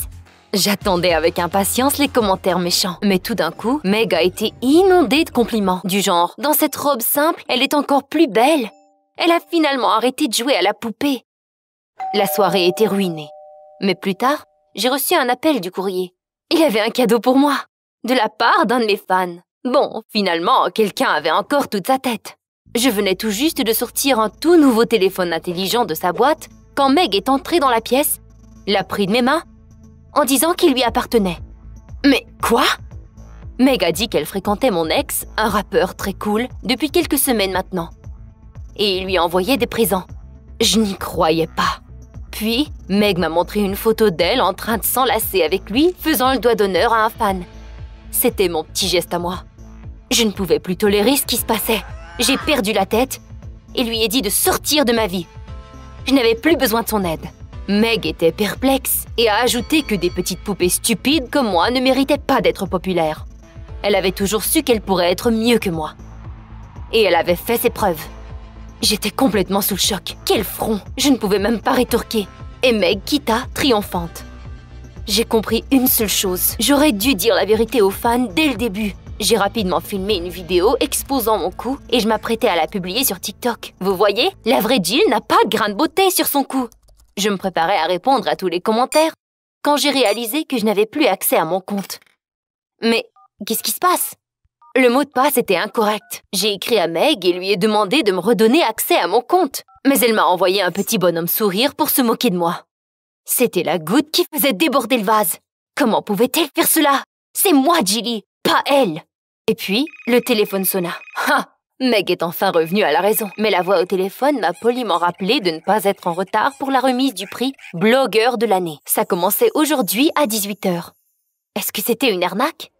J'attendais avec impatience les commentaires méchants. Mais tout d'un coup, Meg a été inondée de compliments. Du genre, dans cette robe simple, elle est encore plus belle. Elle a finalement arrêté de jouer à la poupée. La soirée était ruinée. Mais plus tard, j'ai reçu un appel du courrier. Il avait un cadeau pour moi, de la part d'un de mes fans. Bon, finalement, quelqu'un avait encore toute sa tête. Je venais tout juste de sortir un tout nouveau téléphone intelligent de sa boîte quand Meg est entrée dans la pièce, l'a pris de mes mains, en disant qu'il lui appartenait. Mais quoi? Meg a dit qu'elle fréquentait mon ex, un rappeur très cool, depuis quelques semaines maintenant. Et il lui envoyait des présents. Je n'y croyais pas. Puis, Meg m'a montré une photo d'elle en train de s'enlacer avec lui, faisant le doigt d'honneur à un fan. C'était mon petit geste à moi. Je ne pouvais plus tolérer ce qui se passait. J'ai perdu la tête et lui ai dit de sortir de ma vie. Je n'avais plus besoin de son aide. Meg était perplexe et a ajouté que des petites poupées stupides comme moi ne méritaient pas d'être populaires. Elle avait toujours su qu'elle pourrait être mieux que moi. Et elle avait fait ses preuves. J'étais complètement sous le choc. Quel front! Je ne pouvais même pas rétorquer. Et Meg quitta, triomphante. J'ai compris une seule chose. J'aurais dû dire la vérité aux fans dès le début. J'ai rapidement filmé une vidéo exposant mon cou et je m'apprêtais à la publier sur TikTok. Vous voyez, la vraie Jill n'a pas de grain de beauté sur son cou. Je me préparais à répondre à tous les commentaires quand j'ai réalisé que je n'avais plus accès à mon compte. Mais qu'est-ce qui se passe? Le mot de passe était incorrect. J'ai écrit à Meg et lui ai demandé de me redonner accès à mon compte. Mais elle m'a envoyé un petit bonhomme sourire pour se moquer de moi. C'était la goutte qui faisait déborder le vase. Comment pouvait-elle faire cela? C'est moi, Jilly, pas elle. Et puis, le téléphone sonna. Ha! Meg est enfin revenue à la raison. Mais la voix au téléphone m'a poliment rappelé de ne pas être en retard pour la remise du prix blogueur de l'année. Ça commençait aujourd'hui à 18 h. Est-ce que c'était une arnaque?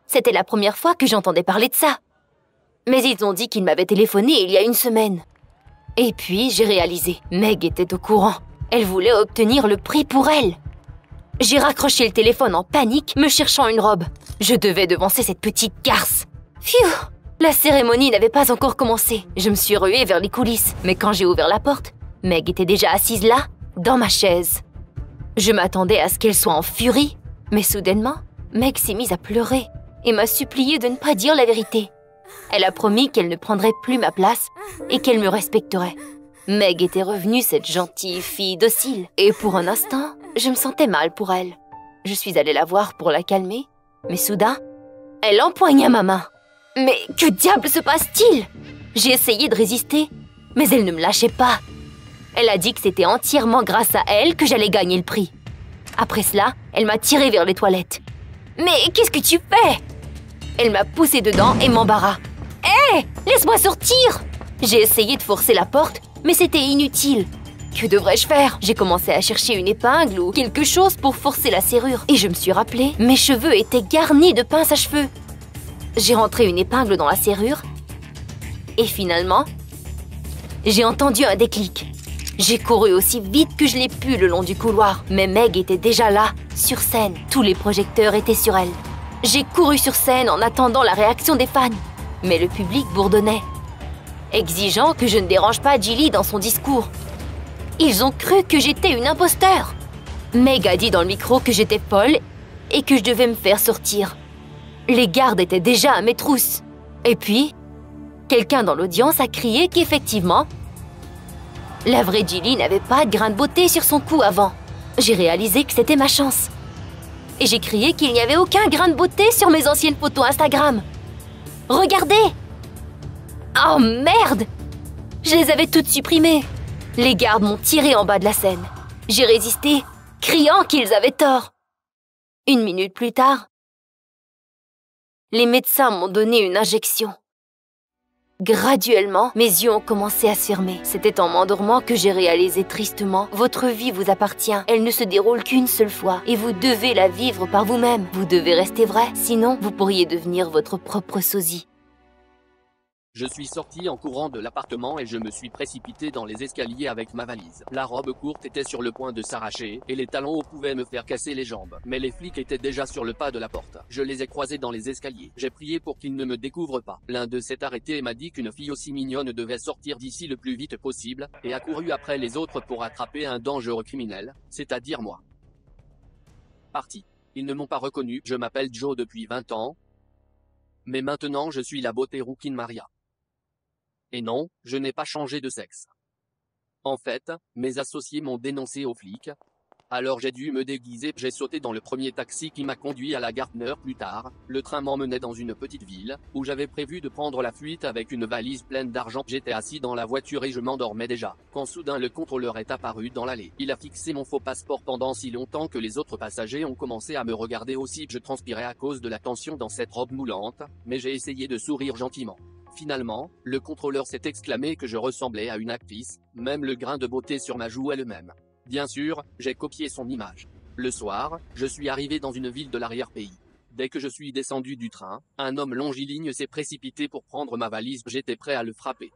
C'était la première fois que j'entendais parler de ça. Mais ils ont dit qu'ils m'avaient téléphoné il y a une semaine. Et puis, j'ai réalisé. Meg était au courant. Elle voulait obtenir le prix pour elle. J'ai raccroché le téléphone en panique, me cherchant une robe. Je devais devancer cette petite garce. Phew! La cérémonie n'avait pas encore commencé. Je me suis ruée vers les coulisses. Mais quand j'ai ouvert la porte, Meg était déjà assise là, dans ma chaise. Je m'attendais à ce qu'elle soit en furie. Mais soudainement, Meg s'est mise à pleurer et m'a supplié de ne pas dire la vérité. Elle a promis qu'elle ne prendrait plus ma place et qu'elle me respecterait. Meg était revenue cette gentille fille docile. Et pour un instant, je me sentais mal pour elle. Je suis allée la voir pour la calmer, mais soudain, elle empoigna ma main. Mais que diable se passe-t-il? J'ai essayé de résister, mais elle ne me lâchait pas. Elle a dit que c'était entièrement grâce à elle que j'allais gagner le prix. Après cela, elle m'a tirée vers les toilettes. « Mais qu'est-ce que tu fais ?» Elle m'a poussée dedans et m'embarra. « Hé, laisse-moi sortir !» J'ai essayé de forcer la porte, mais c'était inutile. Que devrais-je faire? J'ai commencé à chercher une épingle ou quelque chose pour forcer la serrure. Et je me suis rappelé, mes cheveux étaient garnis de pinces à cheveux. J'ai rentré une épingle dans la serrure. Et finalement, j'ai entendu un déclic. J'ai couru aussi vite que je l'ai pu le long du couloir. Mais Meg était déjà là, sur scène. Tous les projecteurs étaient sur elle. J'ai couru sur scène en attendant la réaction des fans. Mais le public bourdonnait, exigeant que je ne dérange pas Jilly dans son discours. Ils ont cru que j'étais une imposteur. Meg a dit dans le micro que j'étais folle et que je devais me faire sortir. Les gardes étaient déjà à mes trousses. Et puis, quelqu'un dans l'audience a crié qu'effectivement, la vraie Jilly n'avait pas de grain de beauté sur son cou avant. J'ai réalisé que c'était ma chance. Et j'ai crié qu'il n'y avait aucun grain de beauté sur mes anciennes photos Instagram. Regardez! Oh merde! Je les avais toutes supprimées. Les gardes m'ont tiré en bas de la scène. J'ai résisté, criant qu'ils avaient tort. 1 minute plus tard, les médecins m'ont donné une injection. Graduellement, mes yeux ont commencé à se fermer. C'était en m'endormant que j'ai réalisé tristement. Votre vie vous appartient. Elle ne se déroule qu'une seule fois. Et vous devez la vivre par vous-même. Vous devez rester vrai. Sinon, vous pourriez devenir votre propre sosie. Je suis sorti en courant de l'appartement et je me suis précipité dans les escaliers avec ma valise. La robe courte était sur le point de s'arracher, et les talons hauts pouvaient me faire casser les jambes. Mais les flics étaient déjà sur le pas de la porte. Je les ai croisés dans les escaliers. J'ai prié pour qu'ils ne me découvrent pas. L'un d'eux s'est arrêté et m'a dit qu'une fille aussi mignonne devait sortir d'ici le plus vite possible, et a couru après les autres pour attraper un dangereux criminel, c'est-à-dire moi. Parti. Ils ne m'ont pas reconnu, je m'appelle Joe depuis 20 ans. Mais maintenant je suis la beauté rouquine Maria. Et non, je n'ai pas changé de sexe. En fait, mes associés m'ont dénoncé aux flics. Alors j'ai dû me déguiser, j'ai sauté dans le premier taxi qui m'a conduit à la gare. 1 heure plus tard, le train m'emmenait dans une petite ville, où j'avais prévu de prendre la fuite avec une valise pleine d'argent. J'étais assis dans la voiture et je m'endormais déjà, quand soudain le contrôleur est apparu dans l'allée. Il a fixé mon faux passeport pendant si longtemps que les autres passagers ont commencé à me regarder aussi. Je transpirais à cause de la tension dans cette robe moulante, mais j'ai essayé de sourire gentiment. Finalement, le contrôleur s'est exclamé que je ressemblais à une actrice, même le grain de beauté sur ma joue est le même. Bien sûr, j'ai copié son image. Le soir, je suis arrivé dans une ville de l'arrière-pays. Dès que je suis descendu du train, un homme longiligne s'est précipité pour prendre ma valise. J'étais prêt à le frapper.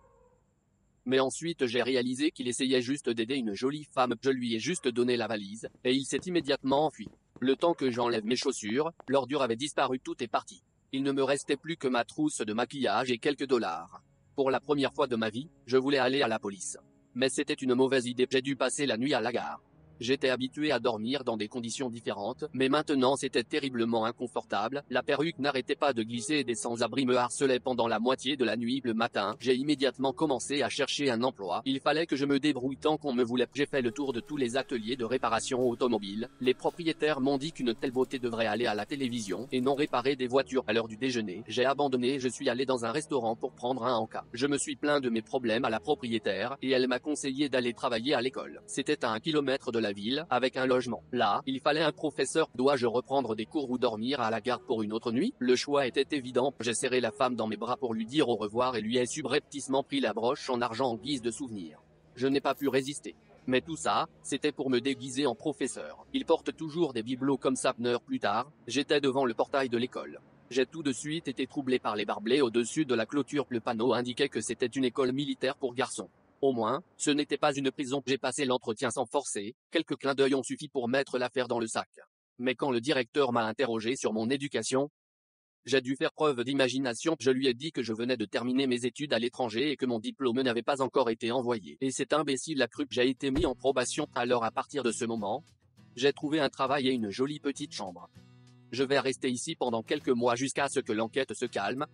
Mais ensuite j'ai réalisé qu'il essayait juste d'aider une jolie femme, je lui ai juste donné la valise, et il s'est immédiatement enfui. Le temps que j'enlève mes chaussures, l'ordure avait disparu, tout est parti. Il ne me restait plus que ma trousse de maquillage et quelques dollars. Pour la première fois de ma vie, je voulais aller à la police. Mais c'était une mauvaise idée, j'ai dû passer la nuit à la gare. J'étais habitué à dormir dans des conditions différentes, mais maintenant c'était terriblement inconfortable, la perruque n'arrêtait pas de glisser et des sans-abri me harcelaient pendant la moitié de la nuit. Le matin, j'ai immédiatement commencé à chercher un emploi, il fallait que je me débrouille tant qu'on me voulait. J'ai fait le tour de tous les ateliers de réparation automobile, les propriétaires m'ont dit qu'une telle beauté devrait aller à la télévision, et non réparer des voitures à l'heure du déjeuner. J'ai abandonné, je suis allé dans un restaurant pour prendre un encas. Je me suis plaint de mes problèmes à la propriétaire, et elle m'a conseillé d'aller travailler à l'école. C'était à 1 kilomètre de la ville, avec un logement. Là, il fallait un professeur. Dois-je reprendre des cours ou dormir à la gare pour une autre nuit? Le choix était évident. J'ai serré la femme dans mes bras pour lui dire au revoir et lui ai subrepticement pris la broche en argent en guise de souvenir. Je n'ai pas pu résister. Mais tout ça, c'était pour me déguiser en professeur. Il porte toujours des bibelots comme ça. 1 heure plus tard, j'étais devant le portail de l'école. J'ai tout de suite été troublé par les barbelés au-dessus de la clôture. Le panneau indiquait que c'était une école militaire pour garçons. Au moins, ce n'était pas une prison. J'ai passé l'entretien sans forcer, quelques clins d'œil ont suffi pour mettre l'affaire dans le sac. Mais quand le directeur m'a interrogé sur mon éducation, j'ai dû faire preuve d'imagination. Je lui ai dit que je venais de terminer mes études à l'étranger et que mon diplôme n'avait pas encore été envoyé. Et cet imbécile a cru que j'ai été mis en probation. Alors à partir de ce moment, j'ai trouvé un travail et une jolie petite chambre. Je vais rester ici pendant quelques mois jusqu'à ce que l'enquête se calme.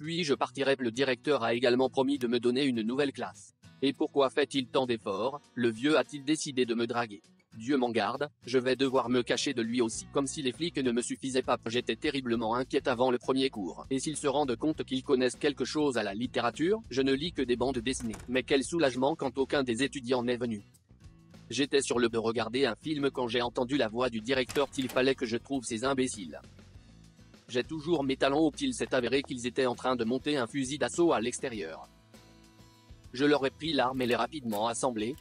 Puis je partirai. Le directeur a également promis de me donner une nouvelle classe. Et pourquoi fait-il tant d'efforts? Le vieux a-t-il décidé de me draguer? Dieu m'en garde, je vais devoir me cacher de lui aussi. Comme si les flics ne me suffisaient pas. J'étais terriblement inquiète avant le premier cours. Et s'ils se rendent compte qu'ils connaissent quelque chose à la littérature, je ne lis que des bandes dessinées. Mais quel soulagement quand aucun des étudiants n'est venu. J'étais sur le de regarder un film quand j'ai entendu la voix du directeur. Il fallait que je trouve ces imbéciles. J'ai toujours mes talons hauts. Il s'est avéré qu'ils étaient en train de monter un fusil d'assaut à l'extérieur. Je leur ai pris l'arme et l'ai rapidement assemblée,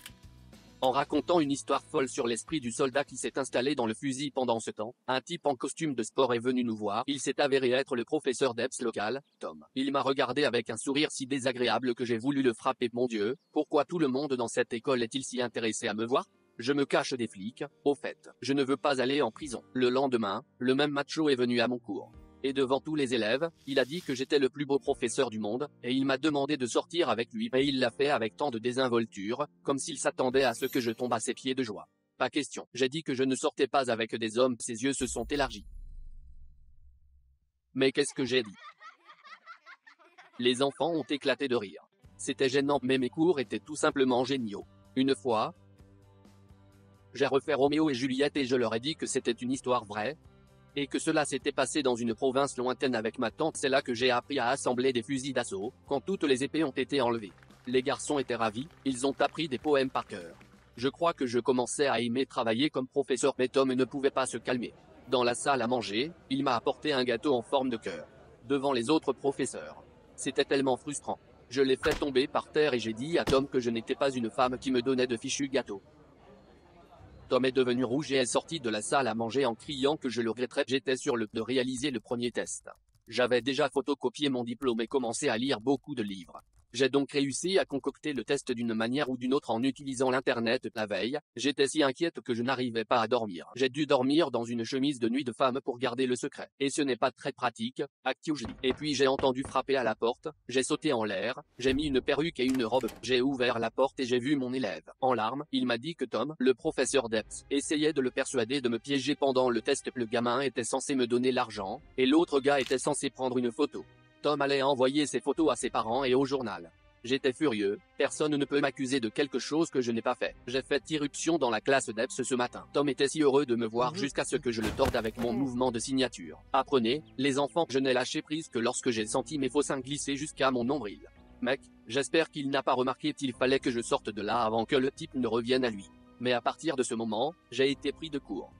en racontant une histoire folle sur l'esprit du soldat qui s'est installé dans le fusil. Pendant ce temps, un type en costume de sport est venu nous voir. Il s'est avéré être le professeur d'EPS local, Tom. Il m'a regardé avec un sourire si désagréable que j'ai voulu le frapper. Mon Dieu, pourquoi tout le monde dans cette école est-il si intéressé à me voir? Je me cache des flics. Au fait, je ne veux pas aller en prison. Le lendemain, le même macho est venu à mon cours. Et devant tous les élèves, il a dit que j'étais le plus beau professeur du monde, et il m'a demandé de sortir avec lui, et il l'a fait avec tant de désinvolture, comme s'il s'attendait à ce que je tombe à ses pieds de joie. Pas question. J'ai dit que je ne sortais pas avec des hommes. Ses yeux se sont élargis. Mais qu'est-ce que j'ai dit? Les enfants ont éclaté de rire. C'était gênant, mais mes cours étaient tout simplement géniaux. Une fois, j'ai refait Roméo et Juliette et je leur ai dit que c'était une histoire vraie, et que cela s'était passé dans une province lointaine avec ma tante. C'est là que j'ai appris à assembler des fusils d'assaut, quand toutes les épées ont été enlevées. Les garçons étaient ravis, ils ont appris des poèmes par cœur. Je crois que je commençais à aimer travailler comme professeur, mais Tom ne pouvait pas se calmer. Dans la salle à manger, il m'a apporté un gâteau en forme de cœur. Devant les autres professeurs. C'était tellement frustrant. Je l'ai fait tomber par terre et j'ai dit à Tom que je n'étais pas une femme qui me donnait de fichus gâteaux. Tom est devenu rouge et est sorti de la salle à manger en criant que je le regretterais. J'étais sur le de réaliser le premier test. J'avais déjà photocopié mon diplôme et commencé à lire beaucoup de livres. J'ai donc réussi à concocter le test d'une manière ou d'une autre en utilisant l'internet. La veille, j'étais si inquiète que je n'arrivais pas à dormir. J'ai dû dormir dans une chemise de nuit de femme pour garder le secret. Et ce n'est pas très pratique, actually. Et puis j'ai entendu frapper à la porte, j'ai sauté en l'air, j'ai mis une perruque et une robe, j'ai ouvert la porte et j'ai vu mon élève. En larmes, il m'a dit que Tom, le professeur d'EPS, essayait de le persuader de me piéger pendant le test. Le gamin était censé me donner l'argent, et l'autre gars était censé prendre une photo. Tom allait envoyer ses photos à ses parents et au journal. J'étais furieux, personne ne peut m'accuser de quelque chose que je n'ai pas fait. J'ai fait irruption dans la classe d'EPS ce matin. Tom était si heureux de me voir jusqu'à ce que je le torde avec mon mouvement de signature. Apprenez, les enfants, je n'ai lâché prise que lorsque j'ai senti mes faux seins glisser jusqu'à mon nombril. Mec, j'espère qu'il n'a pas remarqué qu'il fallait que je sorte de là avant que le type ne revienne à lui. Mais à partir de ce moment, j'ai été pris de court.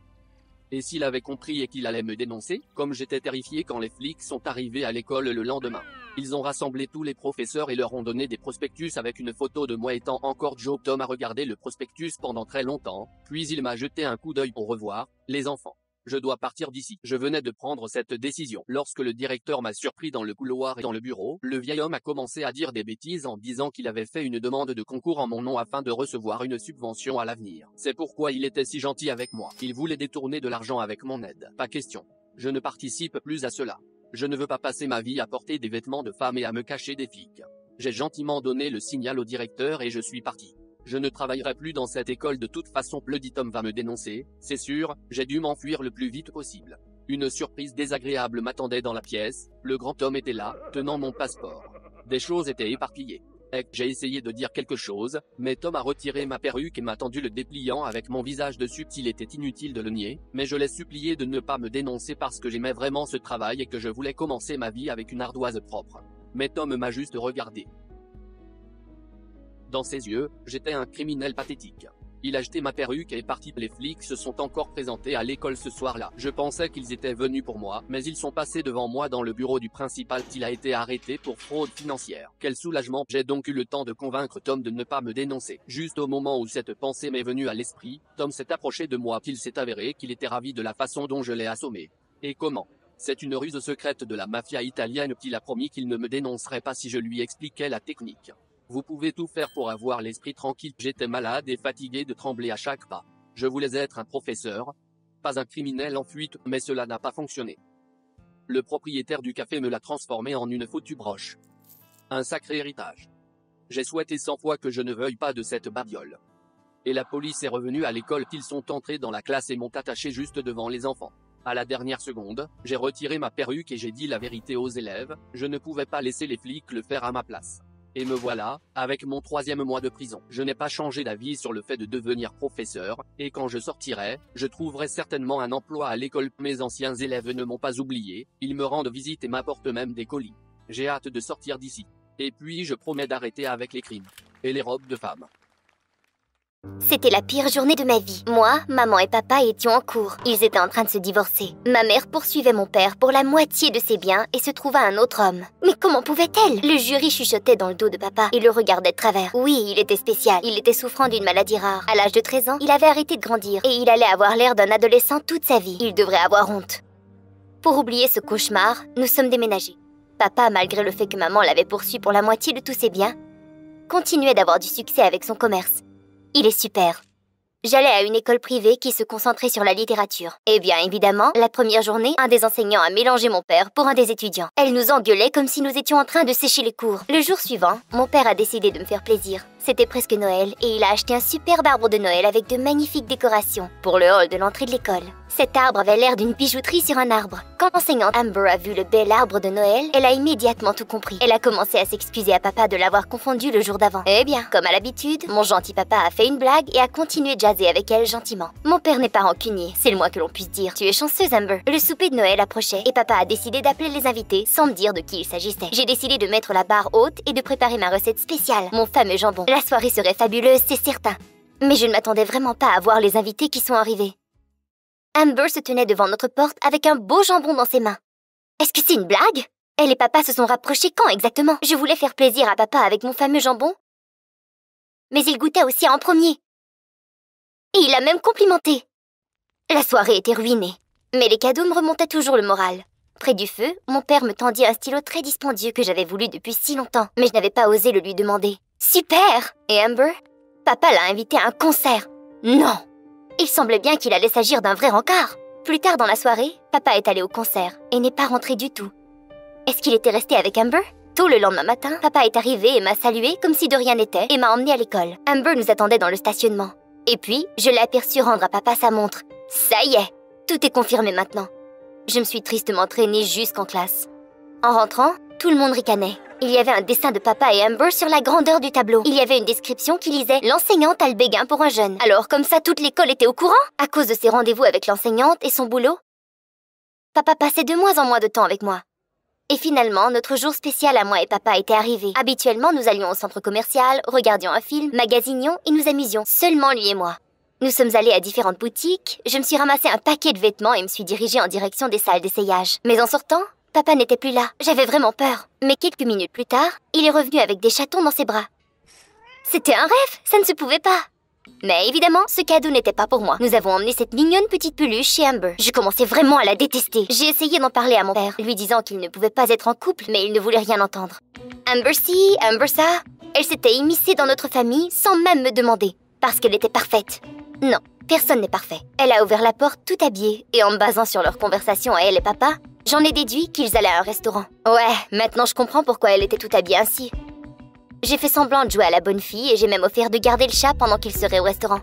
Et s'il avait compris et qu'il allait me dénoncer, comme j'étais terrifié quand les flics sont arrivés à l'école le lendemain. Ils ont rassemblé tous les professeurs et leur ont donné des prospectus avec une photo de moi étant encore Joe. Tom a regardé le prospectus pendant très longtemps, puis il m'a jeté un coup d'œil. Au revoir, les enfants. Je dois partir d'ici. Je venais de prendre cette décision. Lorsque le directeur m'a surpris dans le couloir et dans le bureau, le vieil homme a commencé à dire des bêtises en disant qu'il avait fait une demande de concours en mon nom afin de recevoir une subvention à l'avenir. C'est pourquoi il était si gentil avec moi. Il voulait détourner de l'argent avec mon aide. Pas question. Je ne participe plus à cela. Je ne veux pas passer ma vie à porter des vêtements de femme et à me cacher des flics. J'ai gentiment donné le signal au directeur et je suis parti. Je ne travaillerai plus dans cette école de toute façon. Le dit homme va me dénoncer, c'est sûr, j'ai dû m'enfuir le plus vite possible. Une surprise désagréable m'attendait dans la pièce, le grand homme était là, tenant mon passeport. Des choses étaient éparpillées. J'ai essayé de dire quelque chose, mais Tom a retiré ma perruque et m'a tendu le dépliant avec mon visage dessus. Il était inutile de le nier, mais je l'ai supplié de ne pas me dénoncer parce que j'aimais vraiment ce travail et que je voulais commencer ma vie avec une ardoise propre. Mais Tom m'a juste regardé. Dans ses yeux, j'étais un criminel pathétique. Il a jeté ma perruque et est parti. Les flics se sont encore présentés à l'école ce soir-là. Je pensais qu'ils étaient venus pour moi, mais ils sont passés devant moi dans le bureau du principal. Il a été arrêté pour fraude financière. Quel soulagement! J'ai donc eu le temps de convaincre Tom de ne pas me dénoncer. Juste au moment où cette pensée m'est venue à l'esprit, Tom s'est approché de moi. Il s'est avéré qu'il était ravi de la façon dont je l'ai assommé. Et comment? C'est une ruse secrète de la mafia italienne. Il a promis qu'il ne me dénoncerait pas si je lui expliquais la technique. Vous pouvez tout faire pour avoir l'esprit tranquille. J'étais malade et fatigué de trembler à chaque pas. Je voulais être un professeur, pas un criminel en fuite, mais cela n'a pas fonctionné. Le propriétaire du café me l'a transformé en une foutue broche. Un sacré héritage. J'ai souhaité 100 fois que je ne veuille pas de cette babiole. Et la police est revenue à l'école. Ils sont entrés dans la classe et m'ont attaché juste devant les enfants. À la dernière seconde, j'ai retiré ma perruque et j'ai dit la vérité aux élèves, je ne pouvais pas laisser les flics le faire à ma place. Et me voilà, avec mon 3e mois de prison. Je n'ai pas changé d'avis sur le fait de devenir professeur, et quand je sortirai, je trouverai certainement un emploi à l'école. Mes anciens élèves ne m'ont pas oublié, ils me rendent visite et m'apportent même des colis. J'ai hâte de sortir d'ici. Et puis je promets d'arrêter avec les crimes. Et les robes de femmes. C'était la pire journée de ma vie. Moi, maman et papa étions en cours. Ils étaient en train de se divorcer. Ma mère poursuivait mon père pour la moitié de ses biens et se trouva un autre homme. Mais comment pouvait-elle? Le jury chuchotait dans le dos de papa et le regardait de travers. Oui, il était spécial. Il était souffrant d'une maladie rare. À l'âge de 13 ans, il avait arrêté de grandir et il allait avoir l'air d'un adolescent toute sa vie. Il devrait avoir honte. Pour oublier ce cauchemar, nous sommes déménagés. Papa, malgré le fait que maman l'avait poursuivi pour la moitié de tous ses biens, continuait d'avoir du succès avec son commerce. Il est super. J'allais à une école privée qui se concentrait sur la littérature. Et bien évidemment, la première journée, un des enseignants a mélangé mon père pour un des étudiants. Elle nous engueulait comme si nous étions en train de sécher les cours. Le jour suivant, mon père a décidé de me faire plaisir. C'était presque Noël et il a acheté un superbe arbre de Noël avec de magnifiques décorations pour le hall de l'entrée de l'école. Cet arbre avait l'air d'une bijouterie sur un arbre. Quand l'enseignante Amber a vu le bel arbre de Noël, elle a immédiatement tout compris. Elle a commencé à s'excuser à papa de l'avoir confondu le jour d'avant. Eh bien, comme à l'habitude, mon gentil papa a fait une blague et a continué de jaser avec elle gentiment. Mon père n'est pas rancunier, c'est le moins que l'on puisse dire. Tu es chanceuse, Amber. Le souper de Noël approchait et papa a décidé d'appeler les invités sans me dire de qui il s'agissait. J'ai décidé de mettre la barre haute et de préparer ma recette spéciale, mon fameux jambon. La soirée serait fabuleuse, c'est certain. Mais je ne m'attendais vraiment pas à voir les invités qui sont arrivés. Amber se tenait devant notre porte avec un beau jambon dans ses mains. Est-ce que c'est une blague? Elle et papa se sont rapprochés quand exactement? Je voulais faire plaisir à papa avec mon fameux jambon. Mais il goûtait aussi en premier. Et il a même complimenté. La soirée était ruinée. Mais les cadeaux me remontaient toujours le moral. Près du feu, mon père me tendit un stylo très dispendieux que j'avais voulu depuis si longtemps. Mais je n'avais pas osé le lui demander. Super! Et Amber? Papa l'a invité à un concert. Non! Il semblait bien qu'il allait s'agir d'un vrai rencard. Plus tard dans la soirée, papa est allé au concert et n'est pas rentré du tout. Est-ce qu'il était resté avec Amber? Tôt le lendemain matin, papa est arrivé et m'a salué comme si de rien n'était et m'a emmené à l'école. Amber nous attendait dans le stationnement. Et puis, je l'ai aperçu rendre à papa sa montre. Ça y est, tout est confirmé maintenant. Je me suis tristement traînée jusqu'en classe. En rentrant, tout le monde ricanait. Il y avait un dessin de papa et Amber sur la grandeur du tableau. Il y avait une description qui lisait « L'enseignante a le béguin pour un jeune ». Alors comme ça, toute l'école était au courant. À cause de ses rendez-vous avec l'enseignante et son boulot, papa passait de moins en moins de temps avec moi. Et finalement, notre jour spécial à moi et papa était arrivé. Habituellement, nous allions au centre commercial, regardions un film, magasinions et nous amusions. Seulement lui et moi. Nous sommes allés à différentes boutiques, je me suis ramassé un paquet de vêtements et me suis dirigée en direction des salles d'essayage. Mais en sortant, papa n'était plus là. J'avais vraiment peur. Mais quelques minutes plus tard, il est revenu avec des chatons dans ses bras. C'était un rêve, ça ne se pouvait pas. Mais évidemment, ce cadeau n'était pas pour moi. Nous avons emmené cette mignonne petite peluche chez Amber. Je commençais vraiment à la détester. J'ai essayé d'en parler à mon père, lui disant qu'il ne pouvait pas être en couple, mais il ne voulait rien entendre. Amber ci, Amber ça, elle s'était immiscée dans notre famille sans même me demander, parce qu'elle était parfaite. Non, personne n'est parfait. Elle a ouvert la porte tout habillée, et en me basant sur leur conversation à elle et papa, j'en ai déduit qu'ils allaient à un restaurant. Ouais, maintenant je comprends pourquoi elle était tout habillée ainsi. J'ai fait semblant de jouer à la bonne fille et j'ai même offert de garder le chat pendant qu'il serait au restaurant.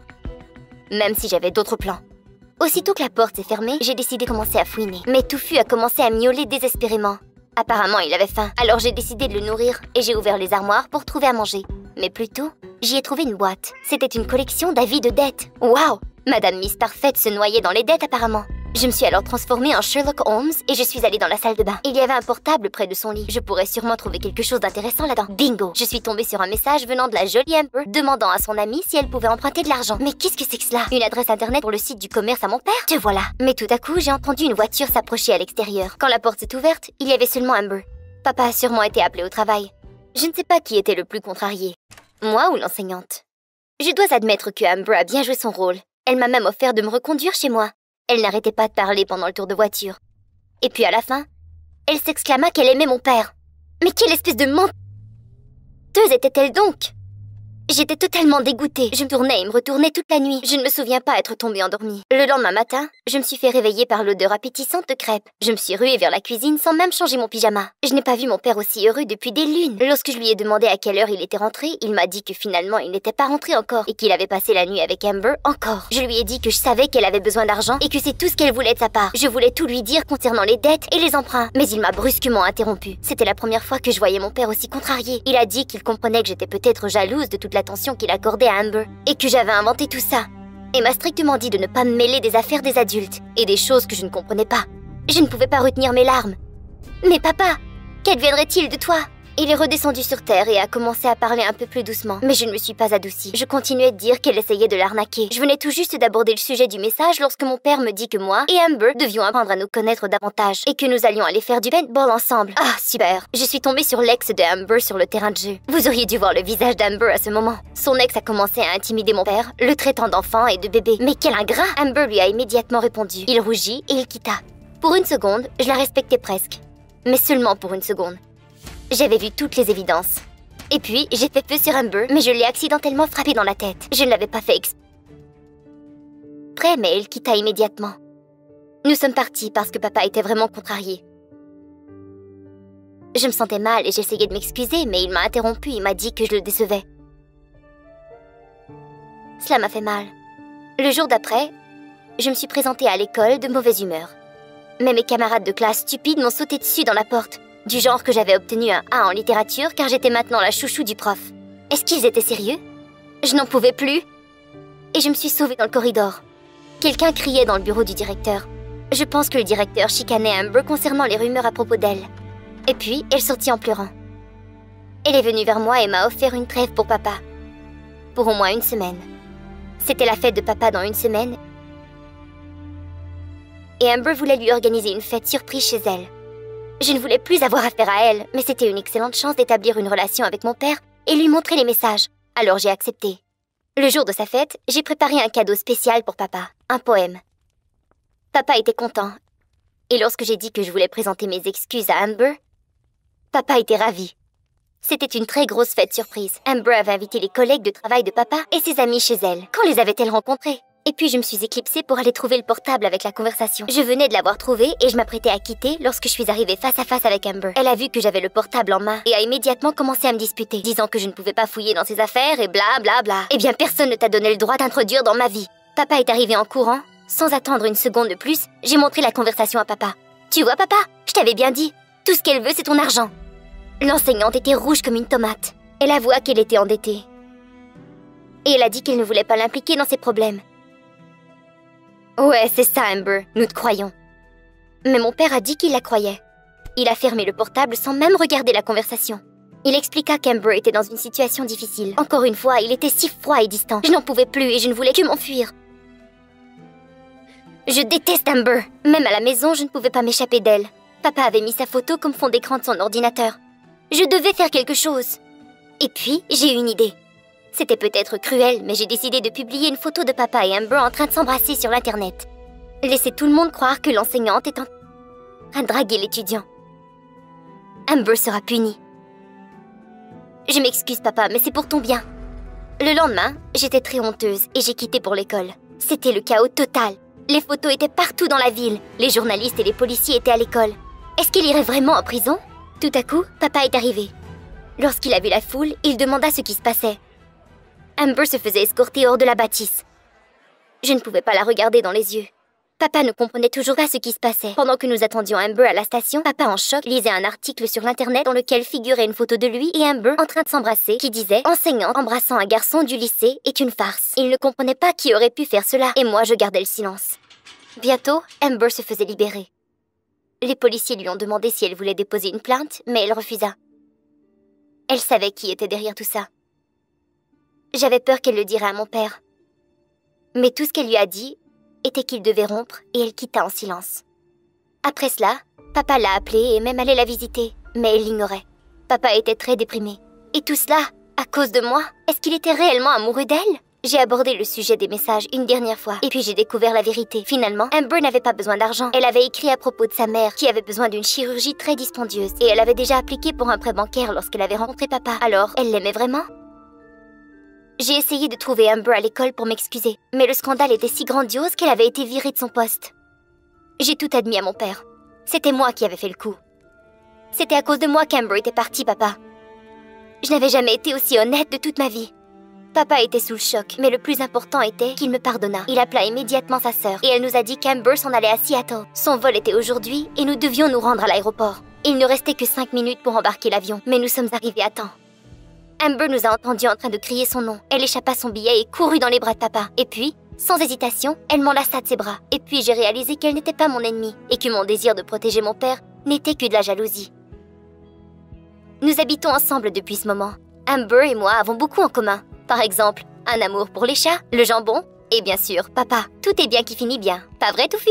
Même si j'avais d'autres plans. Aussitôt que la porte s'est fermée, j'ai décidé de commencer à fouiner. Mais Touffu a commencé à miauler désespérément. Apparemment, il avait faim. Alors j'ai décidé de le nourrir et j'ai ouvert les armoires pour trouver à manger. Mais plutôt, j'y ai trouvé une boîte. C'était une collection d'avis de dettes. Waouh! Madame Miss Parfaite se noyait dans les dettes apparemment. Je me suis alors transformée en Sherlock Holmes et je suis allée dans la salle de bain. Il y avait un portable près de son lit. Je pourrais sûrement trouver quelque chose d'intéressant là-dedans. Bingo! Je suis tombée sur un message venant de la jolie Amber demandant à son amie si elle pouvait emprunter de l'argent. Mais qu'est-ce que c'est que cela? Une adresse internet pour le site du commerce à mon père? Te voilà! Mais tout à coup, j'ai entendu une voiture s'approcher à l'extérieur. Quand la porte s'est ouverte, il y avait seulement Amber. Papa a sûrement été appelé au travail. Je ne sais pas qui était le plus contrarié. Moi ou l'enseignante? Je dois admettre que Amber a bien joué son rôle. Elle m'a même offert de me reconduire chez moi. Elle n'arrêtait pas de parler pendant le tour de voiture. Et puis à la fin, elle s'exclama qu'elle aimait mon père. Mais quelle espèce de menteuse était-elle donc? J'étais totalement dégoûtée. Je me tournais et me retournais toute la nuit. Je ne me souviens pas être tombée endormie. Le lendemain matin, je me suis fait réveiller par l'odeur appétissante de crêpes. Je me suis ruée vers la cuisine sans même changer mon pyjama. Je n'ai pas vu mon père aussi heureux depuis des lunes. Lorsque je lui ai demandé à quelle heure il était rentré, il m'a dit que finalement il n'était pas rentré encore et qu'il avait passé la nuit avec Amber encore. Je lui ai dit que je savais qu'elle avait besoin d'argent et que c'est tout ce qu'elle voulait de sa part. Je voulais tout lui dire concernant les dettes et les emprunts. Mais il m'a brusquement interrompu. C'était la première fois que je voyais mon père aussi contrarié. Il a dit qu'il comprenait que j'étais peut-être jalouse de toute l'attention qu'il accordait à Amber et que j'avais inventé tout ça. Et m'a strictement dit de ne pas me mêler des affaires des adultes et des choses que je ne comprenais pas. Je ne pouvais pas retenir mes larmes. Mais papa, qu'adviendrait-il de toi? Il est redescendu sur terre et a commencé à parler un peu plus doucement. Mais je ne me suis pas adoucie. Je continuais de dire qu'elle essayait de l'arnaquer. Je venais tout juste d'aborder le sujet du message lorsque mon père me dit que moi et Amber devions apprendre à nous connaître davantage et que nous allions aller faire du paintball ensemble. Ah, super! Je suis tombée sur l'ex de Amber sur le terrain de jeu. Vous auriez dû voir le visage d'Amber à ce moment. Son ex a commencé à intimider mon père, le traitant d'enfant et de bébé. Mais quel ingrat! Amber lui a immédiatement répondu. Il rougit et il quitta. Pour une seconde, je la respectais presque. Mais seulement pour une seconde. J'avais vu toutes les évidences. Et puis, j'ai fait feu sur Amber, mais je l'ai accidentellement frappée dans la tête. Je ne l'avais pas fait exprès, mais elle quitta immédiatement. Nous sommes partis parce que papa était vraiment contrarié. Je me sentais mal et j'essayais de m'excuser, mais il m'a interrompu et m'a dit que je le décevais. Cela m'a fait mal. Le jour d'après, je me suis présentée à l'école de mauvaise humeur. Mais mes camarades de classe stupides m'ont sauté dessus dans la porte. Du genre que j'avais obtenu un A en littérature car j'étais maintenant la chouchou du prof. Est-ce qu'ils étaient sérieux? Je n'en pouvais plus. Et je me suis sauvée dans le corridor. Quelqu'un criait dans le bureau du directeur. Je pense que le directeur chicanait Amber concernant les rumeurs à propos d'elle. Et puis, elle sortit en pleurant. Elle est venue vers moi et m'a offert une trêve pour papa. Pour au moins une semaine. C'était la fête de papa dans une semaine. Et Amber voulait lui organiser une fête surprise chez elle. Je ne voulais plus avoir affaire à elle, mais c'était une excellente chance d'établir une relation avec mon père et lui montrer les messages. Alors j'ai accepté. Le jour de sa fête, j'ai préparé un cadeau spécial pour papa, un poème. Papa était content. Et lorsque j'ai dit que je voulais présenter mes excuses à Amber, papa était ravi. C'était une très grosse fête surprise. Amber avait invité les collègues de travail de papa et ses amis chez elle. Quand les avait-elle rencontrés? Et puis je me suis éclipsée pour aller trouver le portable avec la conversation. Je venais de l'avoir trouvé et je m'apprêtais à quitter lorsque je suis arrivée face à face avec Amber. Elle a vu que j'avais le portable en main et a immédiatement commencé à me disputer, disant que je ne pouvais pas fouiller dans ses affaires et bla bla bla. Eh bien personne ne t'a donné le droit d'introduire dans ma vie. Papa est arrivé en courant. Sans attendre une seconde de plus, j'ai montré la conversation à papa. Tu vois papa, je t'avais bien dit, tout ce qu'elle veut c'est ton argent. L'enseignante était rouge comme une tomate. Elle avoua qu'elle était endettée. Et elle a dit qu'elle ne voulait pas l'impliquer dans ses problèmes. Ouais, c'est ça, Amber, nous te croyons. Mais mon père a dit qu'il la croyait. Il a fermé le portable sans même regarder la conversation. Il expliqua qu'Amber était dans une situation difficile. Encore une fois, il était si froid et distant. Je n'en pouvais plus et je ne voulais que m'enfuir. Je déteste Amber. Même à la maison, je ne pouvais pas m'échapper d'elle. Papa avait mis sa photo comme fond d'écran de son ordinateur. Je devais faire quelque chose. Et puis, j'ai eu une idée. C'était peut-être cruel, mais j'ai décidé de publier une photo de papa et Amber en train de s'embrasser sur l'internet. Laisser tout le monde croire que l'enseignante est en train de draguer l'étudiant. Amber sera punie. Je m'excuse papa, mais c'est pour ton bien. Le lendemain, j'étais très honteuse et j'ai quitté pour l'école. C'était le chaos total. Les photos étaient partout dans la ville. Les journalistes et les policiers étaient à l'école. Est-ce qu'il irait vraiment en prison? Tout à coup, papa est arrivé. Lorsqu'il a vu la foule, il demanda ce qui se passait. Amber se faisait escorter hors de la bâtisse. Je ne pouvais pas la regarder dans les yeux. Papa ne comprenait toujours pas ce qui se passait. Pendant que nous attendions Amber à la station, papa en choc lisait un article sur l'internet dans lequel figurait une photo de lui et Amber en train de s'embrasser qui disait « Enseignante embrassant un garçon du lycée est une farce ». Il ne comprenait pas qui aurait pu faire cela et moi je gardais le silence. Bientôt, Amber se faisait libérer. Les policiers lui ont demandé si elle voulait déposer une plainte, mais elle refusa. Elle savait qui était derrière tout ça. J'avais peur qu'elle le dirait à mon père. Mais tout ce qu'elle lui a dit était qu'il devait rompre et elle quitta en silence. Après cela, papa l'a appelée et même allait la visiter, mais elle l'ignorait. Papa était très déprimé. Et tout cela, à cause de moi? Est-ce qu'il était réellement amoureux d'elle? J'ai abordé le sujet des messages une dernière fois, et puis j'ai découvert la vérité. Finalement, Amber n'avait pas besoin d'argent. Elle avait écrit à propos de sa mère, qui avait besoin d'une chirurgie très dispendieuse, et elle avait déjà appliqué pour un prêt bancaire lorsqu'elle avait rencontré papa. Alors, elle l'aimait vraiment? J'ai essayé de trouver Amber à l'école pour m'excuser, mais le scandale était si grandiose qu'elle avait été virée de son poste. J'ai tout admis à mon père. C'était moi qui avais fait le coup. C'était à cause de moi qu'Amber était partie, papa. Je n'avais jamais été aussi honnête de toute ma vie. Papa était sous le choc, mais le plus important était qu'il me pardonna. Il appela immédiatement sa sœur, et elle nous a dit qu'Amber s'en allait à Seattle. Son vol était aujourd'hui, et nous devions nous rendre à l'aéroport. Il ne restait que 5 minutes pour embarquer l'avion, mais nous sommes arrivés à temps. Amber nous a entendus en train de crier son nom. Elle échappa son billet et courut dans les bras de papa. Et puis, sans hésitation, elle m'enlaça de ses bras. Et puis j'ai réalisé qu'elle n'était pas mon ennemie, et que mon désir de protéger mon père n'était que de la jalousie. Nous habitons ensemble depuis ce moment. Amber et moi avons beaucoup en commun. Par exemple, un amour pour les chats, le jambon, et bien sûr, papa. Tout est bien qui finit bien. Pas vrai, Touffu?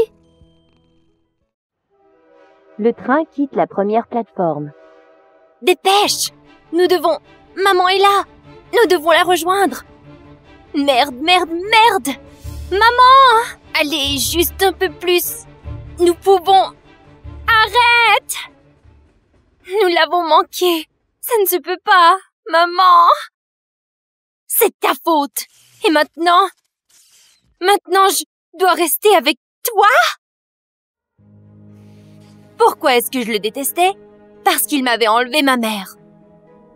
Le train quitte la première plateforme. Dépêche! Nous devons... Maman est là! Nous devons la rejoindre! Merde, merde, merde! Maman! Allez, juste un peu plus! Nous pouvons... Arrête! Nous l'avons manqué! Ça ne se peut pas! Maman! C'est ta faute! Et maintenant... Maintenant, je dois rester avec toi? Pourquoi est-ce que je le détestais? Parce qu'il m'avait enlevé ma mère.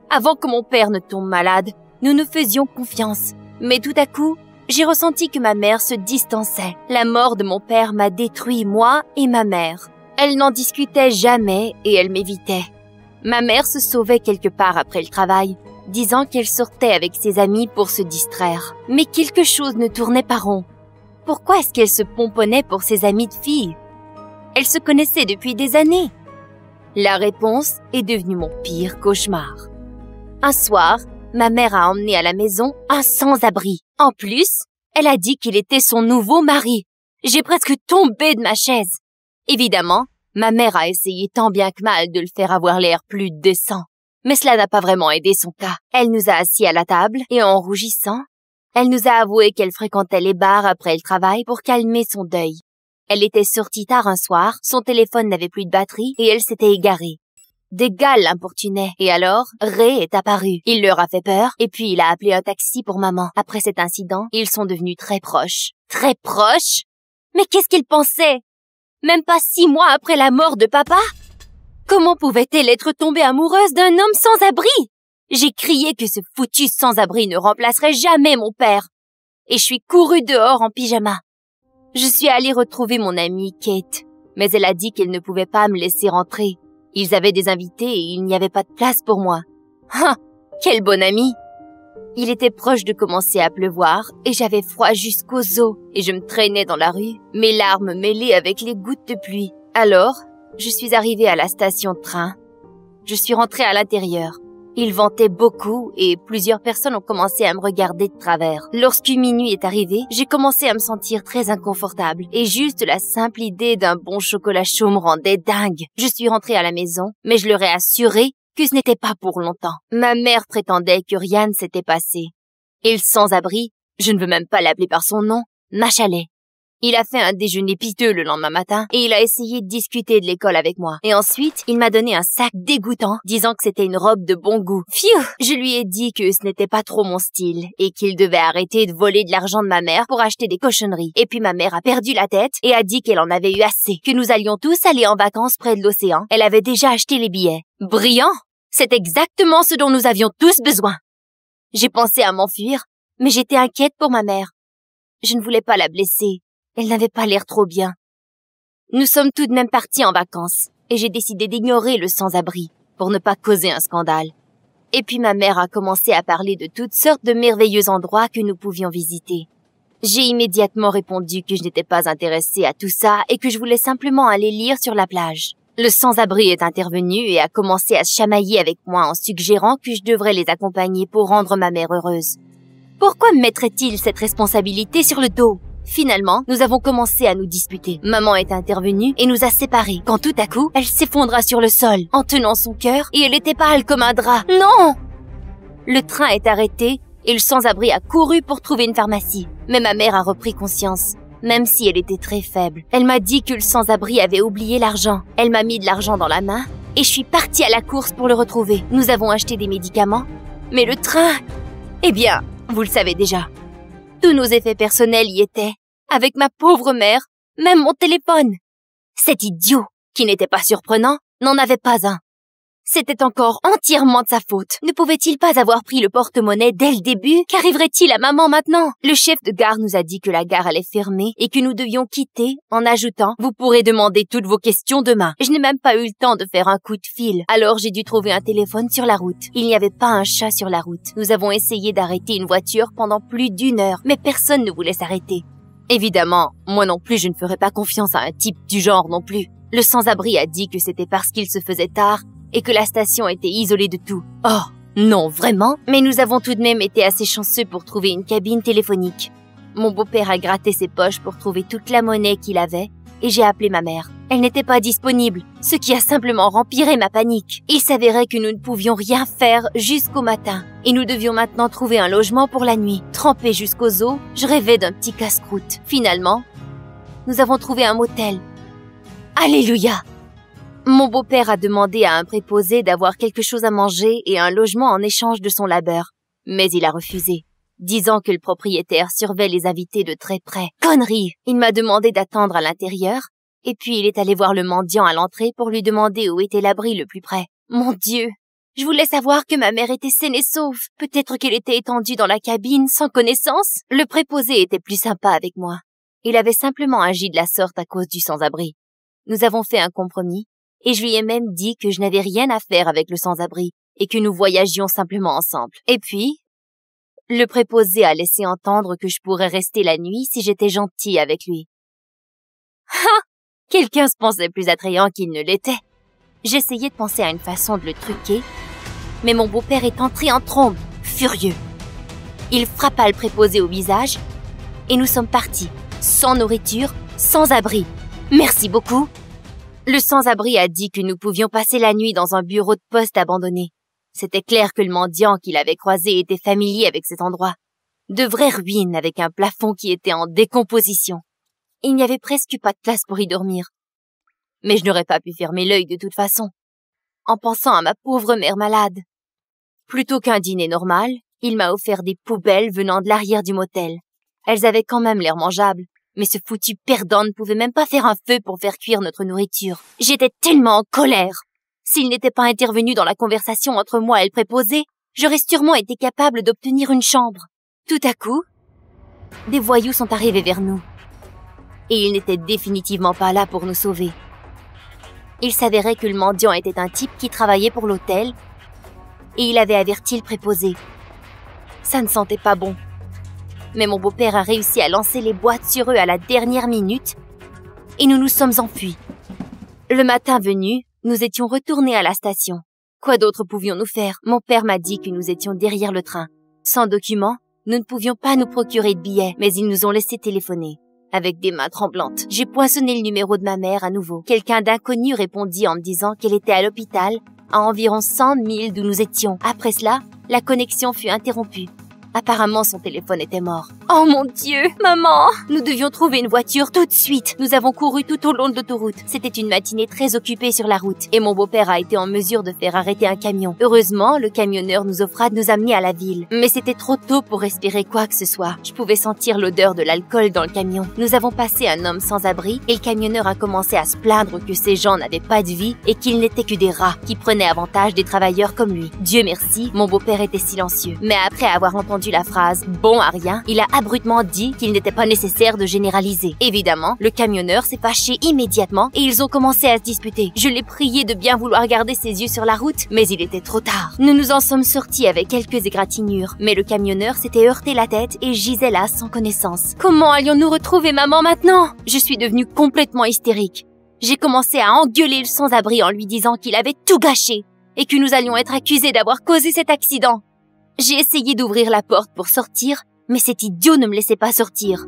Avant que mon père ne tombe malade, nous nous faisions confiance. Mais tout à coup, j'ai ressenti que ma mère se distançait. La mort de mon père m'a détruit, moi et ma mère. Elle n'en discutait jamais et elle m'évitait. Ma mère se sauvait quelque part après le travail, disant qu'elle sortait avec ses amis pour se distraire. Mais quelque chose ne tournait pas rond. Pourquoi est-ce qu'elle se pomponnait pour ses amis de filles? Elle se connaissait depuis des années. La réponse est devenue mon pire cauchemar. Un soir, ma mère a emmené à la maison un sans-abri. En plus, elle a dit qu'il était son nouveau mari. J'ai presque tombé de ma chaise. Évidemment, ma mère a essayé tant bien que mal de le faire avoir l'air plus décent. Mais cela n'a pas vraiment aidé son cas. Elle nous a assis à la table et en rougissant, elle nous a avoué qu'elle fréquentait les bars après le travail pour calmer son deuil. Elle était sortie tard un soir, son téléphone n'avait plus de batterie et elle s'était égarée. Des gars l'importunaient et alors, Ray est apparu. Il leur a fait peur et puis il a appelé un taxi pour maman. Après cet incident, ils sont devenus très proches. Très proches? Mais qu'est-ce qu'ils pensaient? Même pas 6 mois après la mort de papa? Comment pouvait-elle être tombée amoureuse d'un homme sans abri? J'ai crié que ce foutu sans-abri ne remplacerait jamais mon père. Et je suis courue dehors en pyjama. Je suis allée retrouver mon amie Kate, mais elle a dit qu'elle ne pouvait pas me laisser rentrer. Ils avaient des invités et il n'y avait pas de place pour moi. Ah, quel bon ami! Il était proche de commencer à pleuvoir et j'avais froid jusqu'aux os et je me traînais dans la rue, mes larmes mêlées avec les gouttes de pluie. Alors, je suis arrivée à la station de train. Je suis rentrée à l'intérieur. Il ventait beaucoup et plusieurs personnes ont commencé à me regarder de travers. Lorsque minuit est arrivé, j'ai commencé à me sentir très inconfortable et juste la simple idée d'un bon chocolat chaud me rendait dingue. Je suis rentrée à la maison, mais je leur ai assuré que ce n'était pas pour longtemps. Ma mère prétendait que rien ne s'était passé. Et le sans-abri, je ne veux même pas l'appeler par son nom, m'achalait. Il a fait un déjeuner piteux le lendemain matin et il a essayé de discuter de l'école avec moi. Et ensuite, il m'a donné un sac dégoûtant, disant que c'était une robe de bon goût. Pfiou! Je lui ai dit que ce n'était pas trop mon style et qu'il devait arrêter de voler de l'argent de ma mère pour acheter des cochonneries. Et puis ma mère a perdu la tête et a dit qu'elle en avait eu assez, que nous allions tous aller en vacances près de l'océan. Elle avait déjà acheté les billets. Brillant! C'est exactement ce dont nous avions tous besoin. J'ai pensé à m'enfuir, mais j'étais inquiète pour ma mère. Je ne voulais pas la blesser. Elle n'avait pas l'air trop bien. Nous sommes tout de même partis en vacances et j'ai décidé d'ignorer le sans-abri pour ne pas causer un scandale. Et puis ma mère a commencé à parler de toutes sortes de merveilleux endroits que nous pouvions visiter. J'ai immédiatement répondu que je n'étais pas intéressée à tout ça et que je voulais simplement aller lire sur la plage. Le sans-abri est intervenu et a commencé à se chamailler avec moi en suggérant que je devrais les accompagner pour rendre ma mère heureuse. Pourquoi me mettrait-il cette responsabilité sur le dos ? Finalement, nous avons commencé à nous disputer. Maman est intervenue et nous a séparés, quand tout à coup, elle s'effondra sur le sol, en tenant son cœur, et elle était pâle comme un drap. Non! Le train est arrêté et le sans-abri a couru pour trouver une pharmacie. Mais ma mère a repris conscience, même si elle était très faible. Elle m'a dit que le sans-abri avait oublié l'argent. Elle m'a mis de l'argent dans la main et je suis partie à la course pour le retrouver. Nous avons acheté des médicaments, mais le train... Eh bien, vous le savez déjà. Tous nos effets personnels y étaient. Avec ma pauvre mère, même mon téléphone. Cet idiot, qui n'était pas surprenant, n'en avait pas un. C'était encore entièrement de sa faute. Ne pouvait-il pas avoir pris le porte-monnaie dès le début? Qu'arriverait-il à maman maintenant? Le chef de gare nous a dit que la gare allait fermer et que nous devions quitter en ajoutant « Vous pourrez demander toutes vos questions demain ». Je n'ai même pas eu le temps de faire un coup de fil. Alors j'ai dû trouver un téléphone sur la route. Il n'y avait pas un chat sur la route. Nous avons essayé d'arrêter une voiture pendant plus d'1 heure, mais personne ne voulait s'arrêter. Évidemment, moi non plus je ne ferais pas confiance à un type du genre non plus. Le sans-abri a dit que c'était parce qu'il se faisait tard et que la station était isolée de tout. Oh, non, vraiment? Mais nous avons tout de même été assez chanceux pour trouver une cabine téléphonique. Mon beau-père a gratté ses poches pour trouver toute la monnaie qu'il avait et j'ai appelé ma mère. Elle n'était pas disponible, ce qui a simplement empiré ma panique. Il s'avérait que nous ne pouvions rien faire jusqu'au matin et nous devions maintenant trouver un logement pour la nuit. Trempée jusqu'aux os, je rêvais d'un petit casse-croûte. Finalement, nous avons trouvé un motel. Alléluia! Mon beau-père a demandé à un préposé d'avoir quelque chose à manger et un logement en échange de son labeur. Mais il a refusé, disant que le propriétaire surveille les invités de très près. Connerie! Il m'a demandé d'attendre à l'intérieur, et puis il est allé voir le mendiant à l'entrée pour lui demander où était l'abri le plus près. Mon Dieu! Je voulais savoir que ma mère était saine et sauve. Peut-être qu'elle était étendue dans la cabine sans connaissance. Le préposé était plus sympa avec moi. Il avait simplement agi de la sorte à cause du sans-abri. Nous avons fait un compromis, et je lui ai même dit que je n'avais rien à faire avec le sans-abri, et que nous voyagions simplement ensemble. Et puis, le préposé a laissé entendre que je pourrais rester la nuit si j'étais gentille avec lui. Ah! Quelqu'un se pensait plus attrayant qu'il ne l'était. J'essayais de penser à une façon de le truquer, mais mon beau-père est entré en trombe, furieux. Il frappa le préposé au visage, et nous sommes partis, sans nourriture, sans abri. Merci beaucoup. Le sans-abri a dit que nous pouvions passer la nuit dans un bureau de poste abandonné. C'était clair que le mendiant qu'il avait croisé était familier avec cet endroit. De vraies ruines avec un plafond qui était en décomposition. Il n'y avait presque pas de place pour y dormir. Mais je n'aurais pas pu fermer l'œil de toute façon, en pensant à ma pauvre mère malade. Plutôt qu'un dîner normal, il m'a offert des poubelles venant de l'arrière du motel. Elles avaient quand même l'air mangeables, mais ce foutu perdant ne pouvait même pas faire un feu pour faire cuire notre nourriture. J'étais tellement en colère. S'il n'était pas intervenu dans la conversation entre moi et le préposé, j'aurais sûrement été capable d'obtenir une chambre. Tout à coup, des voyous sont arrivés vers nous. Et ils n'étaient définitivement pas là pour nous sauver. Il s'avérait que le mendiant était un type qui travaillait pour l'hôtel et il avait averti le préposé. Ça ne sentait pas bon. Mais mon beau-père a réussi à lancer les boîtes sur eux à la dernière minute et nous nous sommes enfuis. Le matin venu, nous étions retournés à la station. Quoi d'autre pouvions-nous faire? Mon père m'a dit que nous étions derrière le train. Sans documents, nous ne pouvions pas nous procurer de billets, mais ils nous ont laissé téléphoner. Avec des mains tremblantes, j'ai poinçonné le numéro de ma mère à nouveau. Quelqu'un d'inconnu répondit en me disant qu'elle était à l'hôpital, à environ 100 milles d'où nous étions. Après cela, la connexion fut interrompue. Apparemment, son téléphone était mort. Oh mon Dieu, maman! Nous devions trouver une voiture tout de suite. Nous avons couru tout au long de l'autoroute. C'était une matinée très occupée sur la route et mon beau-père a été en mesure de faire arrêter un camion. Heureusement, le camionneur nous offra de nous amener à la ville. Mais c'était trop tôt pour respirer quoi que ce soit. Je pouvais sentir l'odeur de l'alcool dans le camion. Nous avons passé un homme sans abri et le camionneur a commencé à se plaindre que ces gens n'avaient pas de vie et qu'ils n'étaient que des rats qui prenaient avantage des travailleurs comme lui. Dieu merci, mon beau-père était silencieux. Mais après avoir entendu la phrase « bon à rien », il a abruptement dit qu'il n'était pas nécessaire de généraliser. Évidemment, le camionneur s'est fâché immédiatement et ils ont commencé à se disputer. Je l'ai prié de bien vouloir garder ses yeux sur la route, mais il était trop tard. Nous nous en sommes sortis avec quelques égratignures, mais le camionneur s'était heurté la tête et gisait là sans connaissance. Comment allions-nous retrouver maman maintenant? Je suis devenue complètement hystérique. J'ai commencé à engueuler le sans-abri en lui disant qu'il avait tout gâché et que nous allions être accusés d'avoir causé cet accident. J'ai essayé d'ouvrir la porte pour sortir, mais cet idiot ne me laissait pas sortir.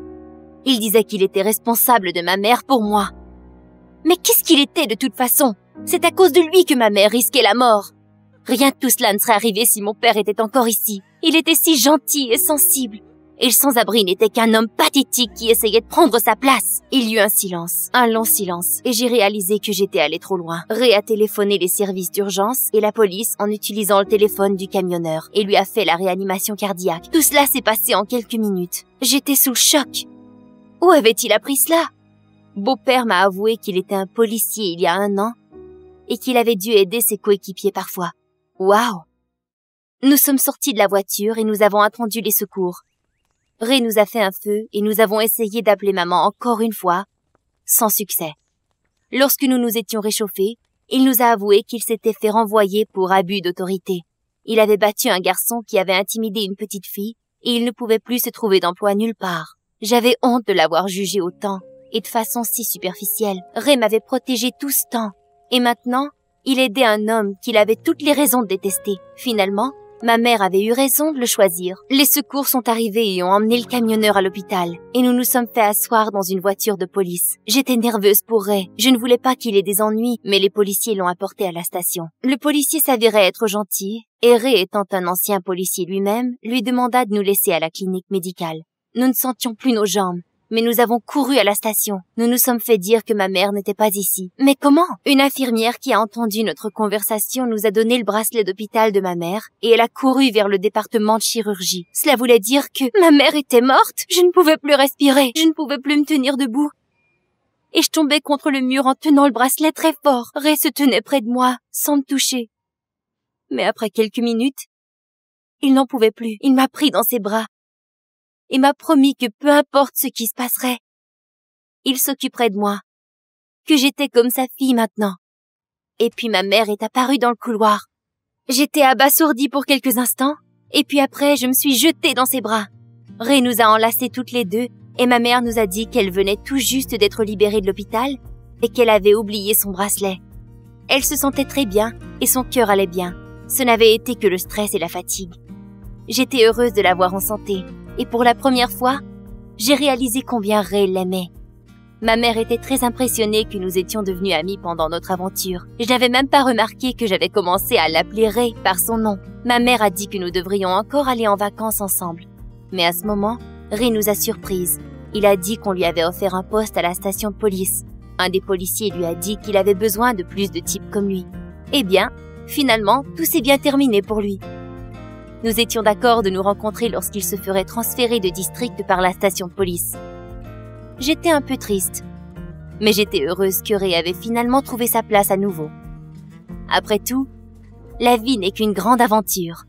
Il disait qu'il était responsable de ma mère pour moi. Mais qu'est-ce qu'il était de toute façon? C'est à cause de lui que ma mère risquait la mort. Rien de tout cela ne serait arrivé si mon père était encore ici. Il était si gentil et sensible. Et le sans-abri n'était qu'un homme pathétique qui essayait de prendre sa place. Il y eut un long silence, et j'ai réalisé que j'étais allée trop loin. Ray a téléphoné les services d'urgence et la police en utilisant le téléphone du camionneur et lui a fait la réanimation cardiaque. Tout cela s'est passé en quelques minutes. J'étais sous le choc. Où avait-il appris cela? Beau-père m'a avoué qu'il était un policier il y a 1 an et qu'il avait dû aider ses coéquipiers parfois. Waouh! Nous sommes sortis de la voiture et nous avons attendu les secours. Ray nous a fait un feu et nous avons essayé d'appeler maman encore une fois, sans succès. Lorsque nous nous étions réchauffés, il nous a avoué qu'il s'était fait renvoyer pour abus d'autorité. Il avait battu un garçon qui avait intimidé une petite fille et il ne pouvait plus se trouver d'emploi nulle part. J'avais honte de l'avoir jugé autant et de façon si superficielle. Ray m'avait protégé tout ce temps et maintenant, il aidait un homme qu'il avait toutes les raisons de détester. Finalement, ma mère avait eu raison de le choisir. Les secours sont arrivés et ont emmené le camionneur à l'hôpital. Et nous nous sommes fait asseoir dans une voiture de police. J'étais nerveuse pour Ray. Je ne voulais pas qu'il ait des ennuis, mais les policiers l'ont apporté à la station. Le policier s'avérait être gentil, et Ray, étant un ancien policier lui-même, lui demanda de nous laisser à la clinique médicale. Nous ne sentions plus nos jambes. Mais nous avons couru à la station. Nous nous sommes fait dire que ma mère n'était pas ici. Mais comment? Une infirmière qui a entendu notre conversation nous a donné le bracelet d'hôpital de ma mère et elle a couru vers le département de chirurgie. Cela voulait dire que ma mère était morte. Je ne pouvais plus respirer. Je ne pouvais plus me tenir debout. Et je tombais contre le mur en tenant le bracelet très fort. Ray se tenait près de moi, sans me toucher. Mais après quelques minutes, il n'en pouvait plus. Il m'a pris dans ses bras et m'a promis que peu importe ce qui se passerait, il s'occuperait de moi, que j'étais comme sa fille maintenant. Et puis ma mère est apparue dans le couloir. J'étais abasourdie pour quelques instants, et puis après je me suis jetée dans ses bras. Ray nous a enlacés toutes les deux, et ma mère nous a dit qu'elle venait tout juste d'être libérée de l'hôpital, et qu'elle avait oublié son bracelet. Elle se sentait très bien, et son cœur allait bien. Ce n'avait été que le stress et la fatigue. J'étais heureuse de la voir en santé. Et pour la première fois, j'ai réalisé combien Ray l'aimait. Ma mère était très impressionnée que nous étions devenus amis pendant notre aventure. Je n'avais même pas remarqué que j'avais commencé à l'appeler Ray par son nom. Ma mère a dit que nous devrions encore aller en vacances ensemble. Mais à ce moment, Ray nous a surprises. Il a dit qu'on lui avait offert un poste à la station de police. Un des policiers lui a dit qu'il avait besoin de plus de types comme lui. Eh bien, finalement, tout s'est bien terminé pour lui. Nous étions d'accord de nous rencontrer lorsqu'il se ferait transférer de district par la station de police. J'étais un peu triste, mais j'étais heureuse que Ray avait finalement trouvé sa place à nouveau. Après tout, la vie n'est qu'une grande aventure.